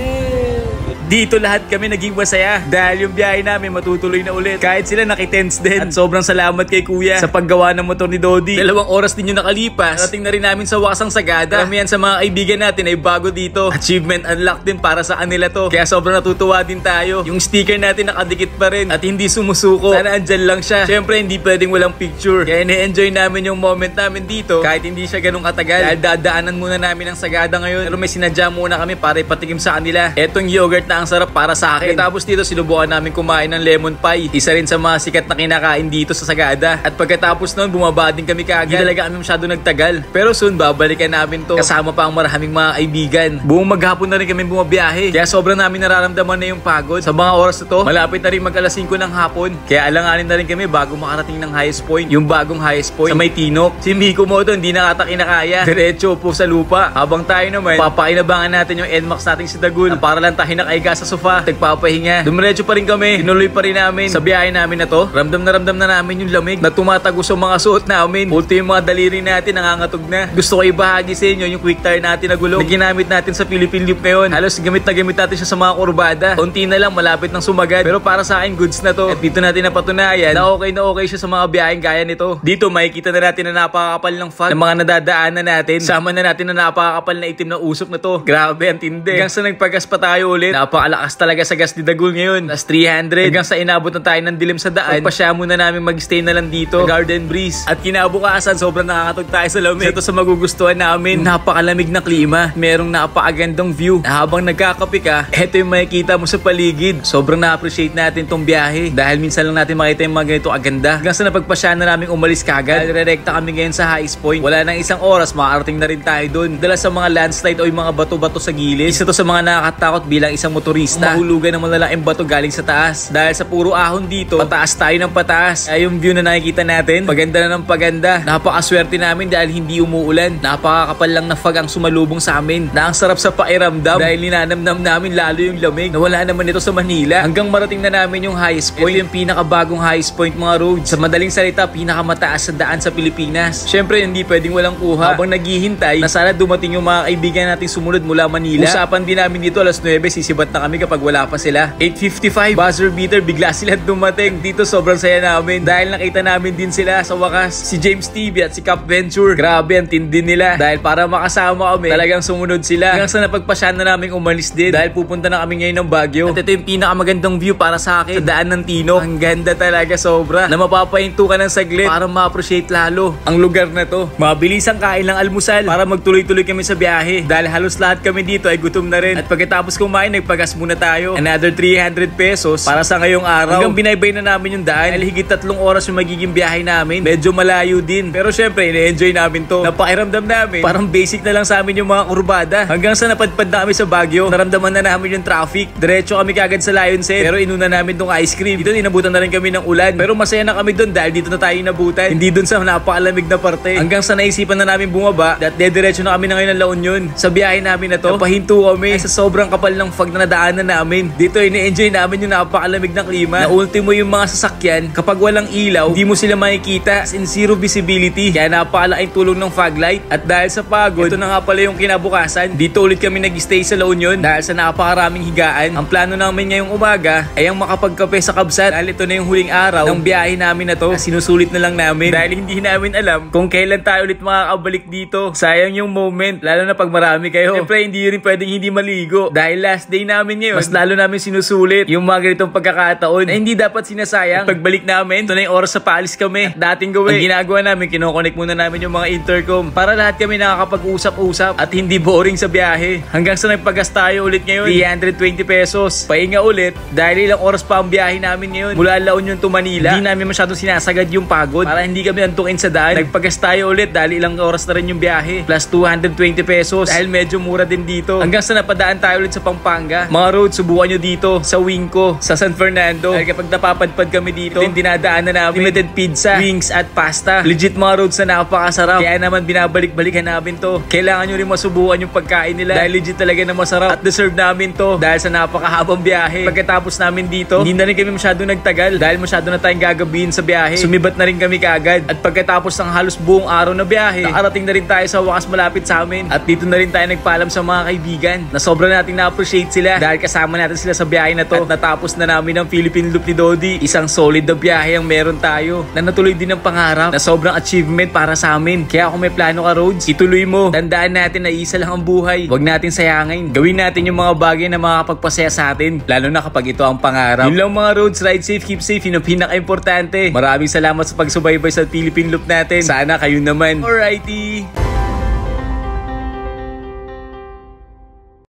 Dito lahat kami naging masaya dahil yung biyahe namin matutuloy na ulit. Kahit sila nakitense din. At sobrang salamat kay Kuya sa paggawa ng motor ni Dodi. 2 oras din yung nakalipas. Narating na rin namin sa wakasang Sagada. Karamihan sa mga kaibigan natin ay bago dito. Achievement unlocked din para sa kanila to. Kaya sobrang natutuwa din tayo. Yung sticker natin nakadikit pa rin at hindi sumusuko. Sana andyan lang siya. Syempre hindi pwedeng walang picture. Kaya na-enjoy namin yung moment namin dito kahit hindi siya ganun katagal. Dahil dadaanan muna namin ang Sagada ngayon. Pero may sinadya muna kami para ipatikim sa kanila. Etong yogurt na ang sarap para sa akin. Tapos dito sinubukan namin kumain ng lemon pie. Isa rin sa mga sikat na kinakain dito sa Sagada. At pagkatapos noon bumaba din kami kaagad. Hindi talaga kami masyado nagtagal. Pero soon babalikan namin to. Kasama pa ang maraming mga kaibigan. Buong maghapon na rin kami bumabiyahe. Kaya sobrang namin nararamdaman na yung pagod. Sa mga oras na to, malapit na rin mag-alas 5 ng hapon. Kaya alanganin na rin kami bago makarating ng highest point. Yung bagong highest point sa may Tinok. Si Miko mo doon, hindi nakata kinakaya. Diretso po sa lupa. Habang tayo naman, papakinabangan natin yung NMAX nating si Dagul. Para lang tayo nakaiga sa sofa, nagpapahinga. Dumiretso pa rin kami. Tinuloy pa rin namin sa biyahe namin na to. Ramdam na namin yung lamig na tumatago sa mga suot namin. Ulto yung mga daliri natin nangangatog na. Gusto ko ibahagi sa inyo yung quick tire natin na gulong na ginamit natin sa Philippine Loop ngayon. Halos gamit na gamit natin siya sa mga kurbada. Unti na lang malapit ng sumagad. Pero para sa akin goods na to. At dito natin napatunayan na okay siya sa mga biyaheng gaya nito. Dito makikita na natin na napakakapal ng fog ng mga nadadaanan natin. Sama na natin na napakakapal na itim na usok na to. Grabe ang tindi. Hanggang sa nagpagas pa tayo ulit. Napakalakas talaga sa gas ni Dagul ngayon. Last 300. Hanggang sa inabot na tayo ng dilim sa daan. Pagpasya muna namin mag-stay na lang dito. Garden breeze. At kinabukasan, sobrang nakakatog tayo sa lamig. Ito sa magugustuhan namin. Napakalamig na klima. Merong napakagandang view. Na habang nagkakape ka, ito yung makikita mo sa paligid. Sobrang na-appreciate natin tong biyahe. Dahil minsan lang natin makita yung mga ganito aganda. Hanggang sa napagpasya na namin umalis kagad. Dahil re-rekta kami ngayon sa highest point. Wala nang isang oras, makarating na rin tayo dun. Dala sa mga landslide o yung mga bato-bato sa gilid. Isa to sa mga nakakatakot bilang isang motorista. Mahulugan ng malalaking bato galing sa taas. Dahil sa puro ahon dito, pataas tayo ng pataas. Ay yung view na nakikita natin, paganda na ng paganda. Napakaswerte namin dahil hindi umuulan. Napakakapal lang na fog ang sumalubong sa amin. Na ang sarap sa pairamdam dahil ninanamnam namin lalo yung lamig. Nawala naman ito sa Manila. Hanggang marating na namin yung highest point. Ito yung pinakabagong highest point mga roads. Sa madaling salita, pinakamataas sa daan sa Pilipinas. Syempre hindi pwedeng walang kuha. Habang naghihintay na sana dumating yung mga kaibigan nating sumunod mula Manila. Usapan din namin dito alas 9 sisibat na kami kapag wala pa sila. 8:55, buzzer beater, bigla sila dumating. Dito sobrang saya namin dahil nakita namin din sila sa wakas. Si James TV at si Cap Venture. Grabe, ang tindi nila. Dahil para makasama kami, talagang sumunod sila. Hanggang sa napagpasya na namin umalis din dahil pupunta na kami ngayon ng Baguio. At ito yung pinakamagandang view para sa akin. Sa daan ng Tino. Ang ganda talaga, sobra. Na mapapahinto ka ng saglit para ma-appreciate lalo ang lugar na to. Mabilis ang kain ng almusal para magtuloy-tuloy kami sa biyahe. Dahil halos lahat kami dito ay gutom na rin. At pagkatapos kumain, nagpagas muna tayo. Another 300 pesos para sa ngayong araw. Hanggang binaybay na namin yung daan. Dahil higit 3 oras yung magiging biyahe namin. Medyo malayo din. Pero syempre, ina-enjoy namin to. Napakiramdam namin, parang basic na lang sa amin yung mga kurbada. Hanggang sa napadpad na kami sa Baguio, naramdaman na namin yung traffic. Diretso kami kagad sa Lion's Head. Pero inuna namin tong ice cream. Dito inabutan na rin kami ng ulan. Pero masaya na kami doon dahil dito na tayo inabutan. Hindi doon sa napakalamig na parte. Hanggang sa naisipan na namin bumaba at dediretso na kami na ngayon ng La Union. Sa biyahe namin na to, napahinto kami sa sobrang kapal ng fog na nadaanan namin. Dito ini-enjoy namin yung napakalamig na klima. Na ultimo yung mga sasakyan, kapag walang ilaw, hindi mo sila makikita. As in zero visibility. Kaya napakalaking tulong ng fog light. At dahil sa pagod, ito na nga pala yung kinabukasan. Dito ulit kami nag-stay sa La Union dahil sa napakaraming higaan. Ang plano namin ngayong umaga ay ang makapagkape sa Kabsat. Dahil ito na yung huling araw ng biyahe namin na to. Sinusulit na lang namin dahil hindi namin alam kung kailan tayo ulit makakabalik dito. Sayang yung moment, lalo na pag marami kayo. Siyempre hindi rin pwedeng hindi maligo dahil last day namin ngayon. Mas lalo namin sinusulit yung mga ganitong pagkakataon na hindi dapat sinasayang. Pagbalik namin, ito na yung oras sa paalis kami. Dating gawin, ang ginagawa namin, kinoconnect muna namin yung mga intercom para lahat kami nakakapag-usap-usap at hindi boring sa biyahe. Hanggang sa nagpagas tayo ulit ngayon, 320 pesos. Pahinga ulit dahil ilang oras pa ang biyahe namin ngayon. Mula La Union to Manila, hindi namin masyadong sinasagad yung pagod para hindi kami antukin sa daan. Nagpagas tayo ulit dahil ilang oras na rin yung biyahe. Plus 220 pesos dahil medyo mura din dito. Hanggang sa napadaan tayo ulit sa Pampanga. Mga road, subukan nyo dito sa Wingko, sa San Fernando. Dahil kapag napapadpad kami dito, yung dinadaanan namin, limited pizza, wings at pasta. Legit mga roads na napakasarap. Kaya naman binabalik-balikan namin to. Kailangan nyo rin masubukan yung pagkain nila dahil legit talaga na masarap. At deserve namin to dahil sa napakahabang biyahe. Pagkatapos namin dito, hindi na rin kami masyadong nagtagal dahil masyado na tayong gagabihin sa biyahe. Sumibat na rin kami kaagad. At pagkatapos ng halos buong araw na biyahe, nakarating na rin tayo sa wakas malapit sa amin. At dito na rin tayo nagpaalam sa mga kaibigan na sobrang nating na-appreciate sila dahil kasama natin sila sa biyahe na to. At natapos na namin ang Philippine Loop ni Dodi. Isang solid na biyahe ang meron tayo na natuloy din ang pangarap na sobrang achievement para sa amin. Kaya kung may plano ka, Roads, ituloy mo. Tandaan natin na isa lang ang buhay. Huwag natin sayangin. Gawin natin yung mga bagay na makakapagpasaya sa atin, lalo na kapag ito ang pangarap. Yun lang mga Roads, ride safe, keep safe. Yun ang pinaka-importante. Maraming salamat sa pagsubaybay sa Philippine Loop natin. Sana kayo naman. Alrighty!